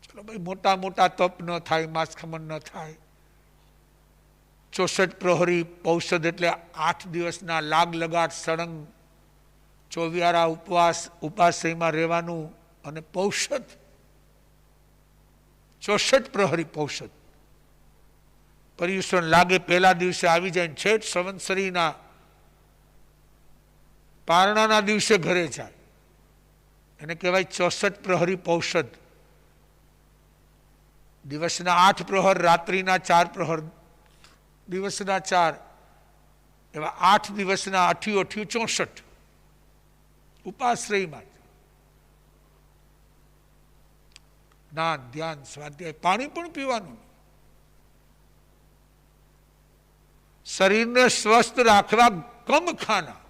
B: ચલો ભાઈ, મોટા મોટા તપ ન થાય, માસખમન ન થાય. 64 પ્રહરી પૌષદ એટલે 8 દિવસના લાગ લગાટ સળંગ ચોવિયારા ઉપવાસ, ઉપાસયમાં રહેવાનું. અને પૌષદ 64 પ્રહરી પૌષદ. પર્યુષણ લાગે પહેલા દિવસે આવી જાય, છેટ સંવત્સરીના પારણાના દિવસે ઘરે જાય. એને કહેવાય 64 પ્રહરી પૌષદ. દિવસના 8 પ્રહર, રાત્રિના 4 પ્રહર, દિવસના 4, એવા 8 દિવસના 8 64 ઉપાશ્રયમાં જ્ઞાન, ધ્યાન, સ્વાધ્યાય, પાણી પણ પીવાનું. શરીરને સ્વસ્થ રાખવા કમ ખાના.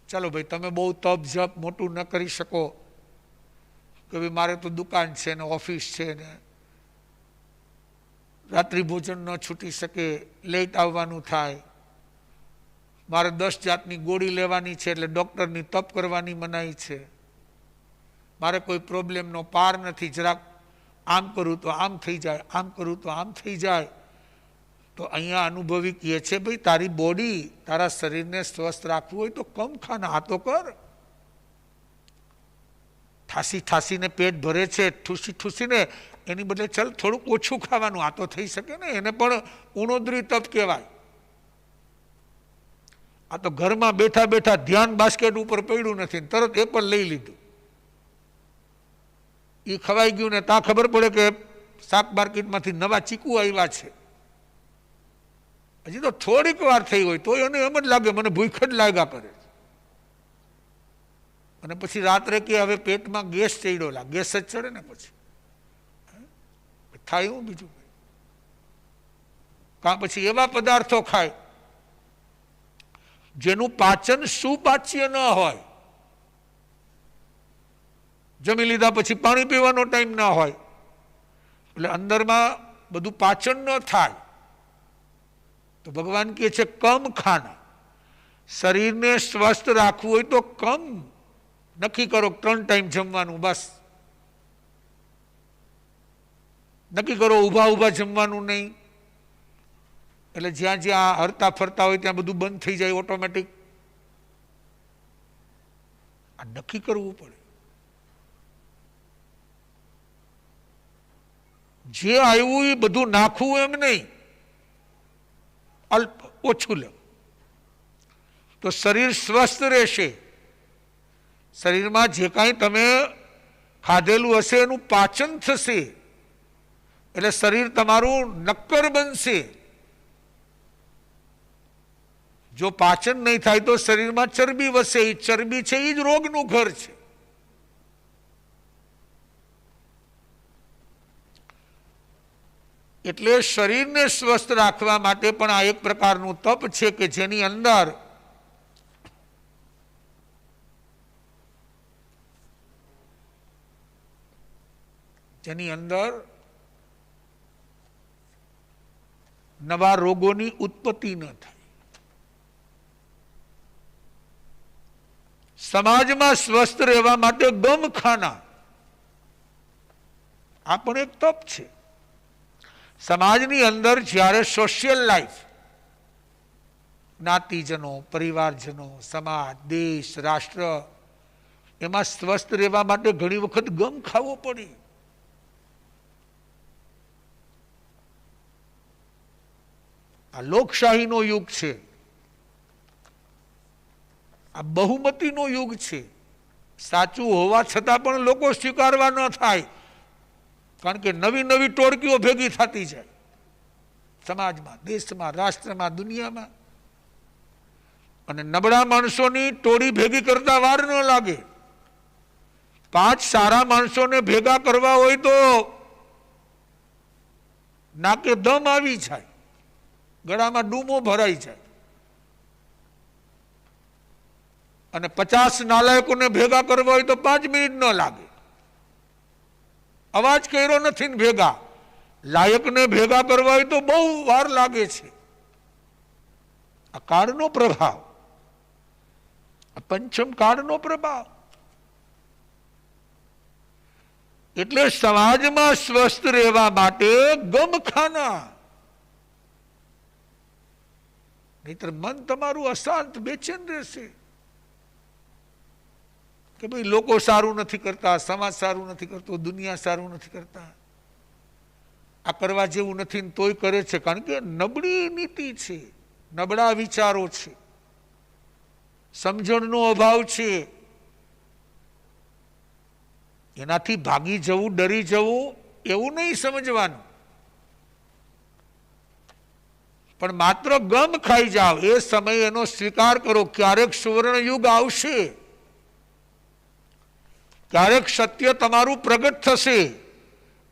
B: ચાલો ભાઈ, તમે બહુ તપ જપ મોટું ન કરી શકો કે ભાઈ મારે તો દુકાન છે ને ઓફિસ છે ને રાત્રિ ભોજન ન છૂટી શકે, લેટ આવવાનું થાય, મારે 10 જાતની ગોળી લેવાની છે એટલે ડૉક્ટરની તપ કરવાની મનાઈ છે, મારે કોઈ પ્રોબ્લેમનો પાર નથી, જરાક આમ કરું તો આમ થઈ જાય, આમ કરું તો આમ થઈ જાય. તો અહીંયા અનુભવી કહે છે ભાઈ તારી બોડી, તારા શરીરને સ્વસ્થ રાખવું હોય તો કમ ખાના. આ તો કર. ઠાસી ઠાસીને પેટ ભરે છે, ઠૂસી ઠૂસીને, એની બદલે ચાલ થોડુંક ઓછું ખાવાનું. આ તો થઈ શકે ને. એને પણ ઉણોદરી તપ કહેવાય. આ તો ઘરમાં બેઠા બેઠા ધ્યાન બાસ્કેટ ઉપર પડ્યું નથી, તરત એ પણ લઈ લીધું. એ ખવાઈ ગયું ને ત્યાં ખબર પડે કે શાક માર્કેટમાંથી નવા ચીકુ આવ્યા છે. હજી તો થોડીક વાર થઈ હોય તો એને એમ જ લાગે મને ભૂખ જ લાગ્યા કરે. અને પછી રાત્રે કે હવે પેટમાં ગેસ ચડ્યો, ગેસ જ ચડે ને પછી થાય હું બીજું. કાં પછી એવા પદાર્થો ખાય જેનું પાચન સુપાચ્ય ન હોય. જમી લીધા પછી પાણી પીવાનો ટાઈમ ના હોય, એટલે અંદરમાં બધું પાચન ન થાય. તો ભગવાન કહે છે કમ ખાના. શરીરને સ્વસ્થ રાખવું હોય તો કમ નક્કી કરો, 3 ટાઈમ જમવાનું બસ. નક્કી કરો ઊભા ઊભા જમવાનું નહીં, એટલે જ્યાં જ્યાં હરતા ફરતા હોય ત્યાં બધું બંધ થઈ જાય ઓટોમેટિક. આ નક્કી કરવું પડે. જે આવ્યું એ બધું નાખવું એમ નહીં, અલ્પ ઓછું લે તો શરીર સ્વસ્થ રહેશે. શરીરમાં જે કાંઈ તમે ખાધેલું હશે એનું પાચન થશે, એટલે શરીર તમારું નક્કર બનશે. જો પાચન નહીં થાય તો શરીરમાં ચરબી વસે. એ ચરબી છે એ જ રોગનું ઘર છે. એટલે શરીરને સ્વસ્થ રાખવા માટે પણ આ એક પ્રકારનું તપ છે કે જેની અંદર નવા રોગોની ઉત્પત્તિ ન થાય. સમાજમાં સ્વસ્થ રહેવા માટે ગમખાના આ પણ એક તપ છે. સમાજની અંદર જ્યારે સોશિયલ લાઈફ, જ્ઞાતિજનો, પરિવારજનો, સમાજ, દેશ, રાષ્ટ્ર, એમાં સ્વસ્થ રહેવા માટે ઘણી વખત ગમ ખાવો પડે. આ લોકશાહીનો યુગ છે, આ બહુમતીનો યુગ છે. સાચું હોવા છતાં પણ લોકો સ્વીકારવા ન થાય, કારણ કે નવી નવી ટોળકીઓ ભેગી થતી જાય સમાજમાં, દેશમાં, રાષ્ટ્રમાં, દુનિયામાં. અને નબળા માણસોની ટોળી ભેગી કરતા વાર ન લાગે. 5 સારા માણસોને ભેગા કરવા હોય તો નાકે દમ આવી જાય, ગળામાં ડૂમો ભરાઈ જાય. અને 50 નાલાયકોને ભેગા કરવા હોય તો 5 મિનિટ ન લાગે. અવાજ કર્યો નથી ને ભેગા. લાયકને ભેગા કરવા હોય તો બહુ વાર લાગે છે. આ કાળનો પ્રભાવ, આ પંચમ કાળનો પ્રભાવ. એટલે સમાજમાં સ્વસ્થ રહેવા માટે ગમખાના, નહીતર મન તમારું અશાંત, બેચેન રહેશે કે ભાઈ લોકો સારું નથી કરતા, સમાજ સારું નથી કરતો, દુનિયા સારું નથી કરતા, આ કરવા જેવું નથી ને તોય કરે છે. કારણ કે નબળી નીતિ છે, નબળા વિચારો છે, સમજણનો અભાવ છે. એનાથી ભાગી જવું, ડરી જવું એવું નહીં સમજવાનું, પણ માત્ર ગમ ખાઈ જાઓ એ સમય એનો સ્વીકાર કરો. ક્યારેક સુવર્ણ યુગ આવશે, ક્યારેક સત્ય તમારું પ્રગટ થશે,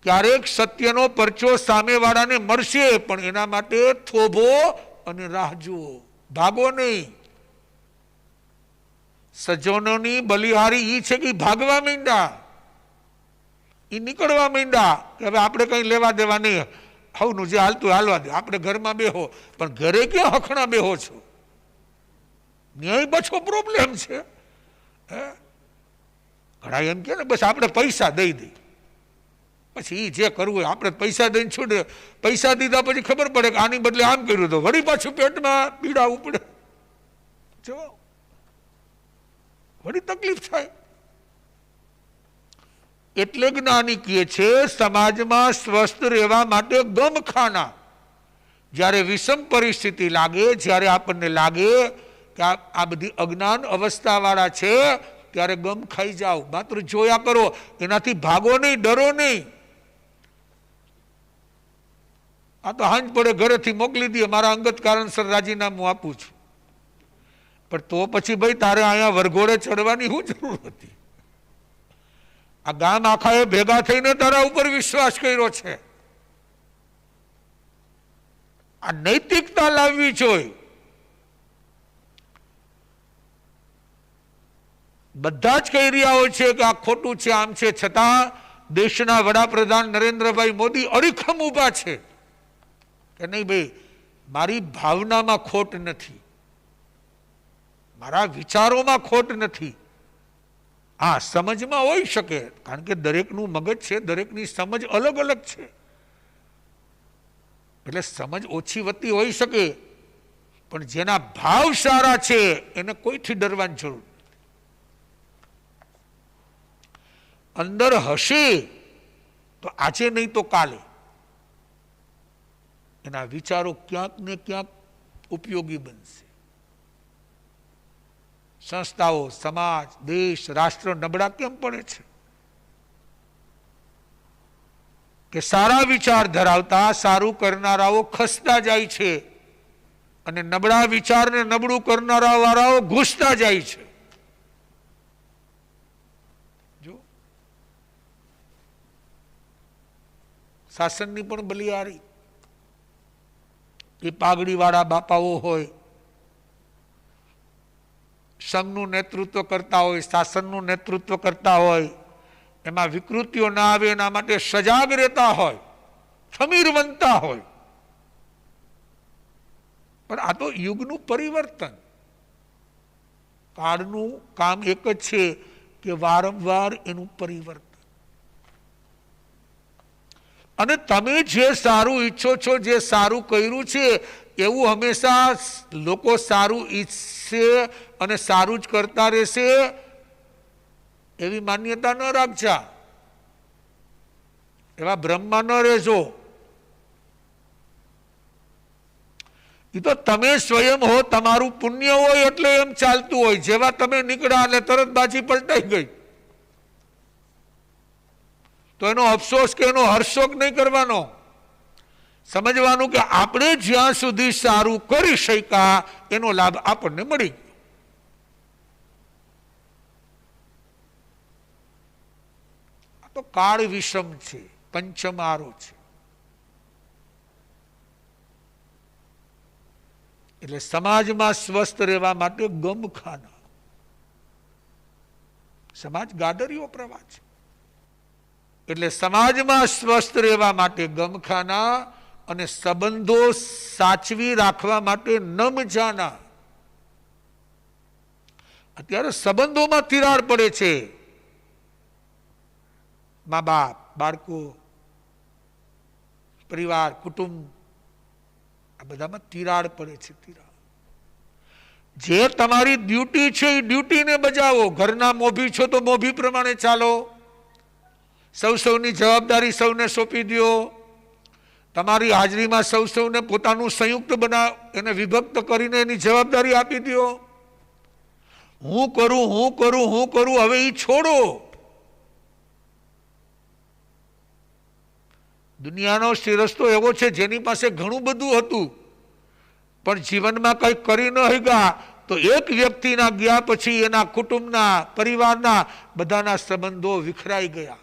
B: ક્યારેક સત્યનો પરચો સામેવાળાને મળશે, પણ એના માટે થોભો અને રાહ જુઓ, ભાગો નહીં. સજ્જનોની બલિહારી ઈ છે કે ભાગવા માંડ્યા, એ નીકળવા માંડ્યા કે હવે આપણે કઈ લેવા દેવા નહીં, હવનું જે હાલતું હાલવા દે, આપણે ઘરમાં બેહો. પણ ઘરે ક્યાં હખણા બેહો છો? ન્યાય પાછો પ્રોબ્લેમ છે. ઘણા એમ કે ને બસ આપણે પૈસા દઈ દઈ, પછી એ જે કરવું હોય આપણે પૈસા દઈને છોડે. પૈસા દીધા પછી ખબર પડે કે આની બદલે આમ કર્યું તો વળી પાછું પેટમાં પીડા ઉપડે, જો વળી તકલીફ થાય. એટલે જ્ઞાની કહે છે સમાજમાં સ્વસ્થ રહેવા માટે ગમખાના. જ્યારે વિષમ પરિસ્થિતિ લાગે, જ્યારે આપણને લાગે કે આ બધી અજ્ઞાન અવસ્થાવાળા છે, ત્યારે ગમ ખાઈ જાઓ, માત્ર જોયા કરો, એનાથી ભાગો નહીં, ડરો નહીં. આ તો હાંજ પડે ઘરેથી મોકલી દઈએ, મારા અંગત કારણસર રાજીનામું આપું છું. પણ તો પછી ભાઈ તારે અહીંયા વરઘોડે ચડવાની શું જરૂર હતી? આ ગામ આખાએ ભેગા થઈને તારા ઉપર વિશ્વાસ કર્યો છે. આ નૈતિકતા લાવવી જોઈએ. બધા જ કહી રહ્યા હોય છે કે આ ખોટું છે, આમ છે, છતાં દેશના વડાપ્રધાન નરેન્દ્રભાઈ મોદી અડીખમ ઊભા છે કે નહીં ભાઈ, મારી ભાવનામાં ખોટ નથી, મારા વિચારોમાં ખોટ નથી. હા, સમજમાં હોઈ શકે, કારણ કે દરેકનું મગજ છે, દરેકની સમજ અલગ અલગ છે, એટલે સમજ ઓછી વત્તી હોઈ શકે. પણ જેના ભાવ સારા છે એને કોઈથી ડરવાની જરૂર નથી. અંદર હશે તો આજે નહીં તો કાલે એના વિચારો ક્યાંક ને ક્યાંક ઉપયોગી બનશે. સંસ્થાઓ, સમાજ, દેશ, રાષ્ટ્ર નબળા કેમ પડે છે? કે સારા વિચાર ધરાવતા સારું કરનારાઓ ખસતા જાય છે અને નબળા વિચારને નબળું કરનારા વાળાઓ ઘૂસતા જાય છે. જો શાસનની પણ બલિહારી એ પાઘડી વાળા બાપાઓ હોય, સંઘનું નેતૃત્વ કરતા હોય, શાસનનું નેતૃત્વ કરતા હોય, એમાં વિકૃતિઓ ના આવે એના માટે સજાગ રહેતા હોય, ખમીર બનતા હોય. પણ આ તો યુગનું પરિવર્તન. કાળનું કામ એક જ છે કે વારંવાર એનું પરિવર્તન. અને તમે જે સારું ઈચ્છો છો, જે સારું કર્યું છે એવું હંમેશા લોકો સારું ઈચ્છશે અને સારું જ કરતા રહેશે એવી માન્યતા ન રાખજા, એવા ભ્રમમાં ન રહેજો. એ તો તમે સ્વયં હો, તમારું પુણ્ય હોય એટલે એમ ચાલતું હોય. જેવા તમે નીકળ્યા એટલે તરત બાજી પલટાઈ ગઈ, તો એનો અફસોસ કે એનો હર્ષોક નહીં કરવાનો. સમજવાનું કે આપણે જ્યાં સુધી સારું કરી શક્યા એનો લાભ આપણને મળી ગયો. આ તો કાળ વિષમ છે, પંચમારો છે. એટલે સમાજમાં સ્વસ્થ રહેવા માટે ગમખાના. સમાજ ગાડરીઓ પ્રવાહ છે, એટલે સમાજમાં સ્વસ્થ રહેવા માટે ગમખાના અને સંબંધો સાચવી રાખવા માટે નમજાના. અત્યારે સંબંધોમાં તિરાડ પડે છે. મા બાપ, બાળકો, પરિવાર, કુટુંબ, આ બધામાં તિરાડ પડે છે. તિરાડ. જે તમારી ડ્યુટી છે એ ડ્યુટીને બજાવો. ઘરના મોભી છો તો મોભી પ્રમાણે ચાલો. સૌની જવાબદારી સૌને સોંપી દો. તમારી હાજરીમાં સૌને પોતાનું સંયુક્ત બનાવ, એને વિભક્ત કરીને એની જવાબદારી આપી દો. હું કરું હવે એ છોડો. દુનિયાનો શ્રીરસ્તો એવો છે જેની પાસે ઘણું બધું હતું પણ જીવનમાં કંઈ કરી ન શક્યા, તો એક વ્યક્તિના ગયા પછી એના કુટુંબના, પરિવારના બધાના સંબંધો વિખરાઈ ગયા.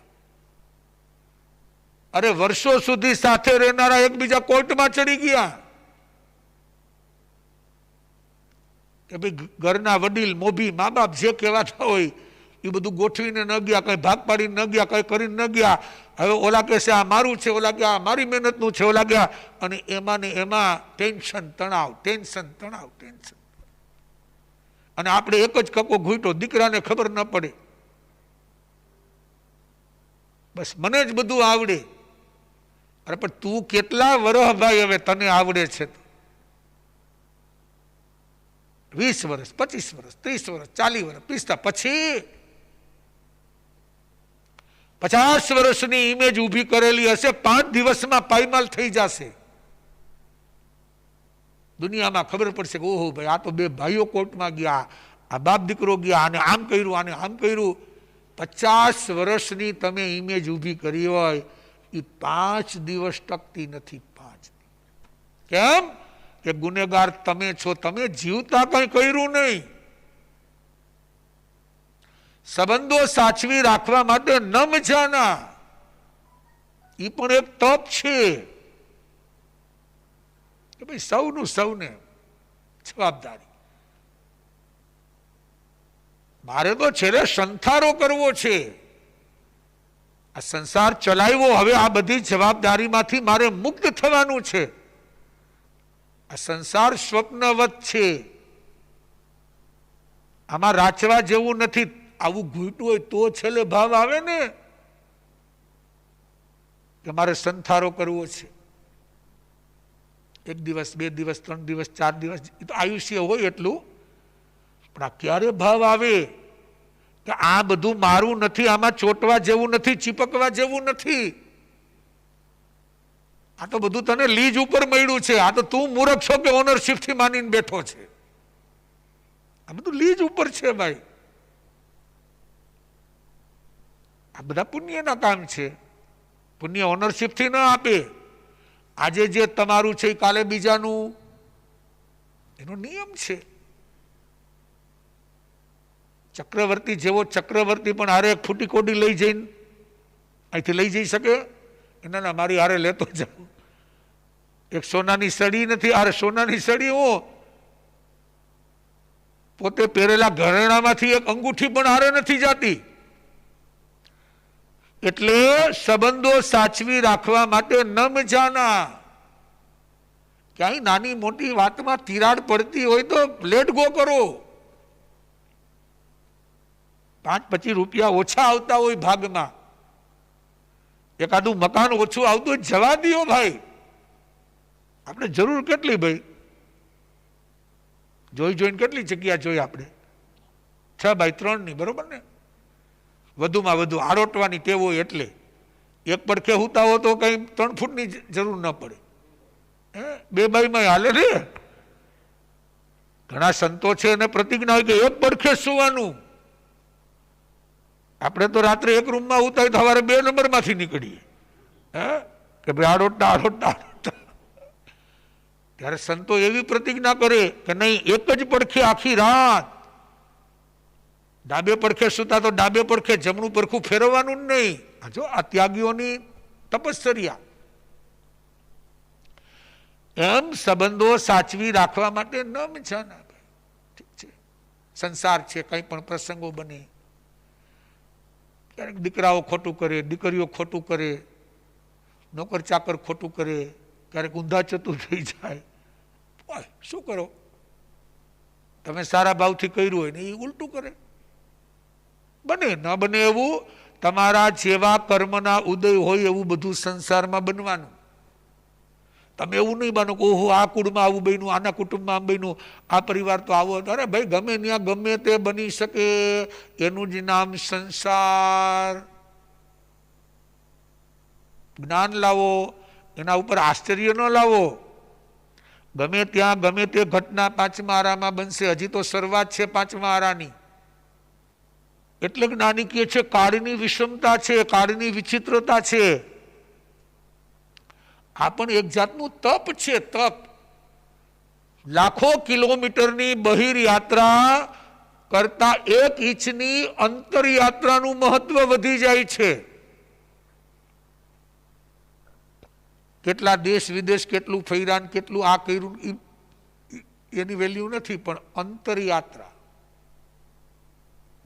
B: અરે વર્ષો સુધી સાથે રહેનારા એકબીજા કોર્ટમાં ચડી ગયા કે ભાઈ ઘરના વડીલ, મોભી, મા બાપ જે કહેવાતા હોય એ બધું ગોઠવીને ન ગયા, કઈ ભાગ પાડીને ન ગયા, કઈ કરીને ન ગયા. હવે ઓલા કહે છે આ મારું છે, ઓલા કે આ મારી મહેનતનું છે, ઓલા ગયા. અને એમાં ને એમાં ટેન્શન, તણાવ. અને આપણે એક જ કકો ઘૂંટો, દીકરાને ખબર ન પડે, બસ મને જ બધું આવડે. અરે પણ તું કેટલા વર્ષ ભાઈ હવે તને આવડે છે? 20 વર્ષ, 25 વર્ષ, 30 વર્ષ, 40 વર્ષ, 50, પછી 50 વર્ષની ઇમેજ ઊભી કરેલી હશે, 5 દિવસમાં પાયમાલ થઈ જશે. દુનિયામાં ખબર પડશે કે ઓહો ભાઈ, આ તો બે ભાઈઓ કોર્ટમાં ગયા, આ બાપ દીકરો ગયા, આને આમ કર્યું, આને આમ કર્યું. 50 વર્ષની તમે ઇમેજ ઊભી કરી હોય એ 5 દિવસ ટકતી નથી. 5 દિવસ. કેમ? કે ગુનેગાર તમે છો, તમે જીવતા કઈ કર્યું નહીં. સંબંધો સાચવી રાખવા માટે નમજાના, એ પણ એક તપ છે કે ભાઈ સૌનું સૌને જવાબદારી. મારે તો છેલ્લે સંથારો કરવો છે, આ સંસાર ચલાવ્યો, હવે આ બધી જવાબદારીમાંથી મારે મુક્ત થવાનું છે. આ સંસાર સ્વપ્નવત છે, આમાં રાચવા જેવું નથી. આવું ઘૂંટવું હોય તો છેલ્લે ભાવ આવે ને કે મારે સંથારો કરવો છે. 1 દિવસ, 2 દિવસ, 3 દિવસ, 4 દિવસ, એ તો આયુષ્ય હોય એટલું. પણ આ ક્યારે ભાવ આવે કે આ બધું મારું નથી, આમાં ચોટવા જેવું નથી, ચીપકવા જેવું નથી, આ તો બધું તને લીજ ઉપર મળ્યું છે. આ તો તું મૂર્ખ છો કે ઓનરશિપ થી માનીને બેઠો છે. આ બધું લીજ ઉપર છે ભાઈ. આ બધા પુણ્યના કામ છે. પુણ્ય ઓનરશિપથી ન આપે. આજે જે તમારું છે એ કાલે બીજાનું, એનો નિયમ છે. ચક્રવર્તી જેવો ચક્રવર્તી પણ હારે એક ફૂટી કોડી લઈ જઈને અહીંથી લઈ જઈ શકે? એના મારી હારે લેતો જાઉં. એક સોનાની સડી નથી, હારે સોનાની સડી હું પોતે પહેરેલા ઘરેણામાંથી એક અંગૂઠી પણ હારે નથી જાતી. એટલે સંબંધો સાચવી રાખવા માટે નમ જાના. ક્યાંય નાની મોટી વાતમાં તિરાડ પડતી હોય તો લેટ ગો કરો. 5-25 રૂપિયા ઓછા આવતા હોય ભાગમાં, એકાદું મકાન ઓછું આવતું હોય જવા દો ભાઈ. આપણે જરૂર કેટલી ભાઈ? જોઈને કેટલી જગ્યા જોઈ આપણે? 6x3 ની, બરોબર ને? વધુમાં વધુ આરોટવાની ટેવ હોય એટલે એક પડખે હુતા હો તો કઈ 3 ફૂટની જરૂર ન પડે. 2 બાયમાં હાલે ને. ઘણા સંતો છે અને પ્રતિજ્ઞા હોય કે એક પડખે સુવાનું. આપણે તો રાત્રે એક રૂમમાં ઉતારી તો સવારે 2 નંબરમાંથી નીકળીએ. કે ભાઈ આરોટતા. ત્યારે સંતો એવી પ્રતિજ્ઞા કરે કે નહીં, એક જ પડખે આખી રાત. ડાબે પડખે સુતા તો ડાબે પડખે જમણું પડખું ફેરવવાનું જ નહીં. જો આ ત્યાગીઓની તપશ્ચર્યા. એમ સંબંધો સાચવી રાખવા માટે નમ જાના. ઠીક છે, સંસાર છે, કંઈ પણ પ્રસંગો બને. ક્યારેક દીકરાઓ ખોટું કરે, દીકરીઓ ખોટું કરે, નોકર ચાકર ખોટું કરે, ક્યારેક ઊંધા ચતું થઈ જાય. શું કરો? તમે સારા ભાવથી કર્યું હોય ને એ ઉલટું કરે. બને ન બને એવું તમારા જેવા કર્મના ઉદય હોય એવું બધું સંસારમાં બનવાનું. તમે એવું નહીં બનો કે ઓહો આ કુળમાં આવું બન્યું, આના કુટુંબમાં આમ બન્યું, આ પરિવાર તો આવો. અરે ભાઈ, ગમે ત્યાં ગમે તે બની શકે. એનું જ નામ સંસાર. જ્ઞાન લાવો, એના ઉપર આશ્ચર્ય ન લાવો. ગમે ત્યાં ગમે તે ઘટના 5મા આરામાં બનશે. હજી તો શરૂઆત છે 5મા આરાની. એટલે જ્ઞાની કહે છે કાળની વિષમતા છે, કાળની વિચિત્રતા છે. આ પણ એક જાતનું તપ છે. તપ. લાખો કિલોમીટરની બહિર યાત્રા કરતા 1 ઇંચની અંતર યાત્રાનું મહત્વ વધી જાય છે. કેટલા દેશ વિદેશ કેટલું ફૈરાન, કેટલું આ કર્યું, એની વેલ્યુ નથી. પણ અંતર યાત્રા,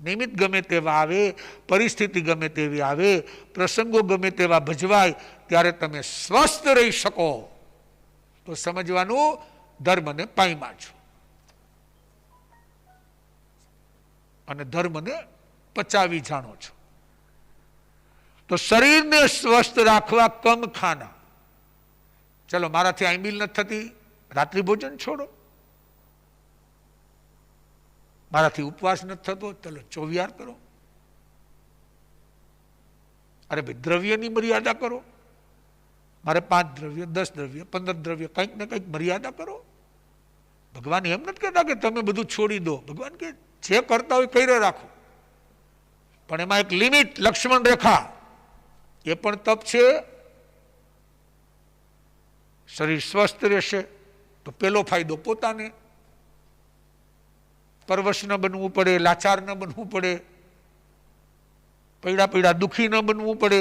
B: નિમિત્ત ગમે તેવા આવે, પરિસ્થિતિ ગમે તેવી આવે, પ્રસંગો ગમે તેવા ભજવાય, ત્યારે તમે સ્વસ્થ રહી શકો તો સમજવાનું ધર્મને પામ્યા છો. અને ધર્મને પચાવી જાણો છો. તો શરીરને સ્વસ્થ રાખવા કમ ખાના. ચલો, મારાથી આંબીલ નથી થતી, રાત્રિ ભોજન છોડો. મારાથી ઉપવાસ નથી થતો, ચલો ચોવિયાર કરો. અરે ભાઈ, દ્રવ્યની મર્યાદા કરો. મારે 5 દ્રવ્ય, 10 દ્રવ્ય, 15 દ્રવ્ય, કંઈક ને કંઈક મર્યાદા કરો. ભગવાન એમ નથી કહેતા કે તમે બધું છોડી દો. ભગવાન કે જે કરતા હોય કર્યા રાખો, પણ એમાં એક લિમિટ, લક્ષ્મણ રેખા. એ પણ તપ છે. શરીર સ્વસ્થ રહેશે તો પેલો ફાયદો પોતાને. પરવશ ન બનવું પડે, લાચાર ન બનવું પડે, પૈડા દુઃખી ન બનવું પડે.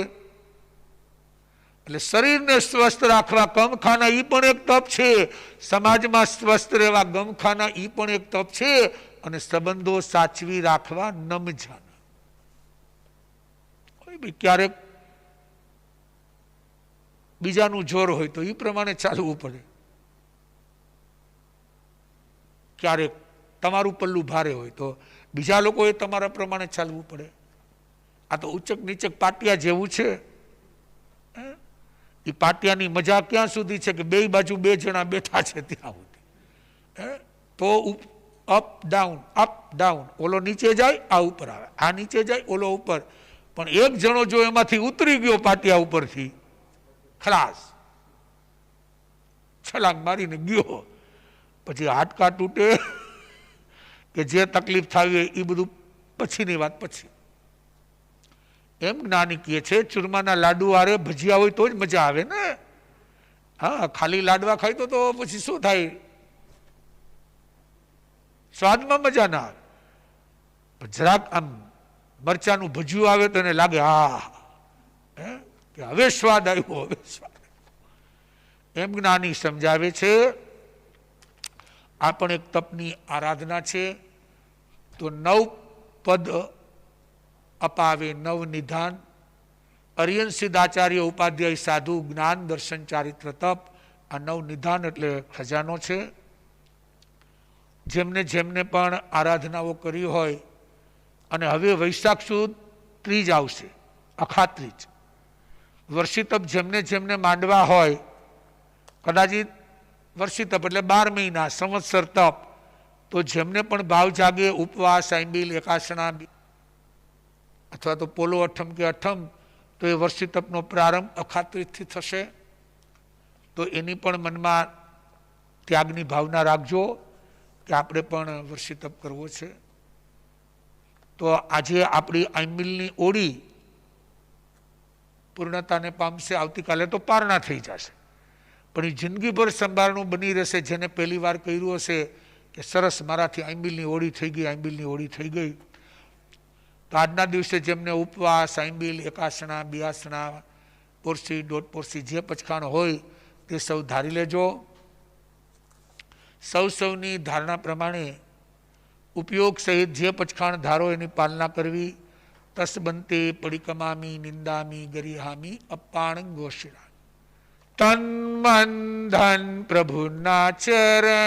B: એટલે શરીરને સ્વસ્થ રાખવા ગમખાના ઈ પણ એક તપ છે. સમાજમાં સ્વસ્થ રહેવા ગમખાના ઈ પણ એક તપ છે. અને સંબંધો સાચવી રાખવા નમ જાના. ક્યારેક બીજાનું જોર હોય તો એ પ્રમાણે ચાલવું પડે. ક્યારેક તમારું પલ્લું ભારે હોય તો બીજા લોકોએ તમારા પ્રમાણે ચાલવું પડે. આ તો ઉચક નીચક પાટિયા જેવું છે. એ પાટિયાની મજા ક્યાં સુધી છે કે 2 બાજુ 2 જણા બેઠા છે ત્યાં સુધી. તો અપ ડાઉન, ઓલો નીચે જાય આ ઉપર આવે, આ નીચે જાય ઓલો ઉપર. પણ એક જણો જો એમાંથી ઉતરી ગયો પાટિયા ઉપરથી, ખલાસ, છલાંગ મારીને ગયો, પછી હાડકા તૂટે કે જે તકલીફ થાય એ બધું પછીની વાત. પછી એમ જ્ઞાની કહે છે ચૂરમાના લાડુ આરે ભજીયા હોય તો જ મજા આવે ને. હા, ખાલી લાડવા ખાય તો પછી શું થાય? સ્વાદમાં મજા ના આવે. જરાક આમ મરચાનું ભજીયું આવે તો એને લાગે હા કે હવે સ્વાદ આવ્યો, હવે સ્વાદ. એમ જ્ઞાની સમજાવે છે. આ પણ એક તપની આરાધના છે. તો 9 પદ અપાવે, 9 નિધાન. અરિયન સિદ્ધાચાર્ય ઉપાધ્યાય સાધુ જ્ઞાન દર્શન ચારિત્ર તપ, આ 9 નિધાન એટલે ખજાનો છે. જેમને જેમને પણ આરાધનાઓ કરી હોય, અને હવે વૈશાખ સુદ ત્રીજ આવશે, અખા ત્રીજ. વર્ષી તપ જેમને જેમને માંડવા હોય, કદાચિત વર્ષી તપ એટલે 12 મહિના સંવત્સર તપ, તો જેમને પણ ભાવ જાગે ઉપવાસ, આંબીલ, એકાસણા અથવા તો પોલો અઠમ કે અઠમ, તો એ વર્ષી તપનો પ્રારંભ અખાત્રીજથી થશે. તો એની પણ મનમાં ત્યાગની ભાવના રાખજો કે આપણે પણ વર્ષી તપ કરવો છે. તો આજે આપણી આંબીલની ઓળી પૂર્ણતાને પામશે. આવતીકાલે તો પારણા થઈ જશે, પણ એ જિંદગીભર સંભાળનું બની રહેશે. જેને પહેલી વાર કર્યું હશે કે સરસ મારાથી આંબીલની ઓળી થઈ ગઈ, આંબીલની ઓળી થઈ ગઈ, તો આજના દિવસે જેમને ઉપવાસ, આંબીલ, એકાસણા, બિયાસણા, પોરસી, દોઢ પોરસી જે પચખાણ હોય તે સૌ ધારી લેજો. સૌની ધારણા પ્રમાણે ઉપયોગ સહિત જે પચખાણ ધારો એની પાલના કરવી. તસ બંતે પડિકમામી નિંદામી ગરિહામી અપાણ ગોશિરા. તન મન ધન પ્રભુના ચરણોમાં,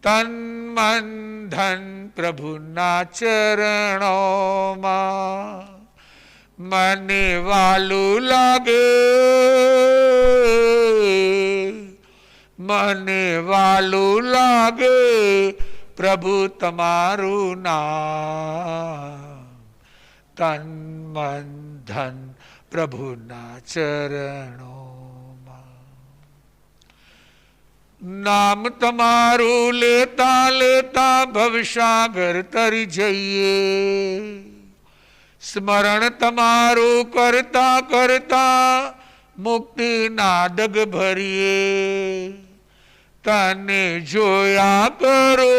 B: તન મન ધન પ્રભુના ચરણોમાં, મને વાલું લાગે, મને વાલું લાગે પ્રભુ તમારું નામ. તન મન ધન પ્રભુના ચરણોમાં. નામ તમારું લેતા લેતા ભવસાગર તરી જઈએ, સ્મરણ તમારું કરતા કરતા મુક્તિના ડગ ભરીએ. તને જોયા કરો,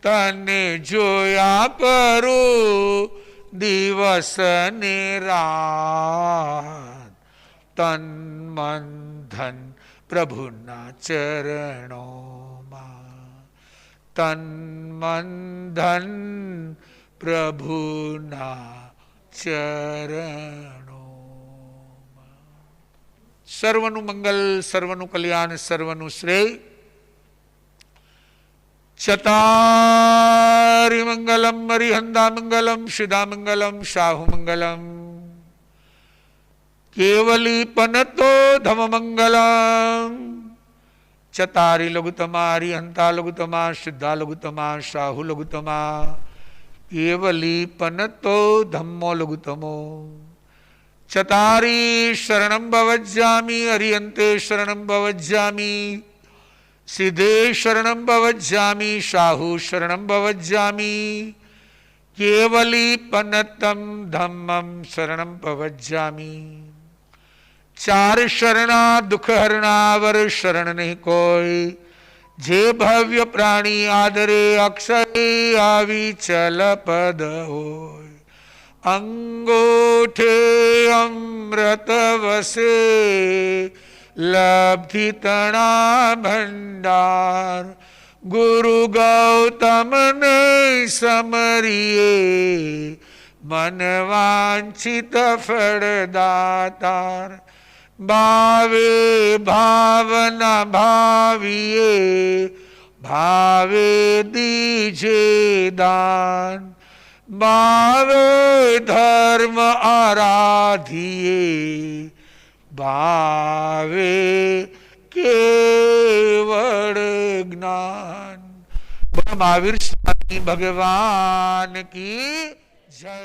B: તને જોયા કરો દિવસ ને રાત. તન મન ધન પ્રભુના ચરણોમાં, તન મન ધન પ્રભુના ચરણોમાં. સર્વનું મંગલ, સર્વનું કલ્યાણ, સર્વનું શ્રેય. ચતારી મંગલમ, હરિહંદા મંગલમ, સિદ્ધા મંગલમ, શાહુ મંગલમ, કેવલી પનતો ધમ મંગલમ. ચતારી લઘુતમા, હરિહંતા લઘુતમા, સિદ્ધા લઘુતમા, શાહુ લઘુતમા, કેવલી પનતો ધમ્મો લઘુતમો. ચતારી શરણમ ભવજ્જામિ, હરિયંતે શરણમ ભવજ્જામિ, સિદ્ધે શરણમ ભવજ્જામિ, શાહુ શરણમ ભવજ્જામિ, કેવલી પનતમ ધમ્મમ શરણમ ભવજ્જામિ. 4 શરણા દુઃખ હરણા, વર શરણ નહીં કોઈ. જે ભવ્ય પ્રાણી આદરે અક્ષય આવી ચલ પદ હોય. અંગોઠે અમૃત વસે, લબ્ધિ તણા ભંડાર. ગુરુ ગૌતમને સમરીએ, મન વાંછિત ફળદાતાર. ભાવે ભાવના ભાવીએ, ભાવે દીજે દાન. ભાવે ધર્મ આરાધીએ, ભાવે કેવળ જ્ઞાન. મહાવીર સ્વામી ભગવાન કી જય.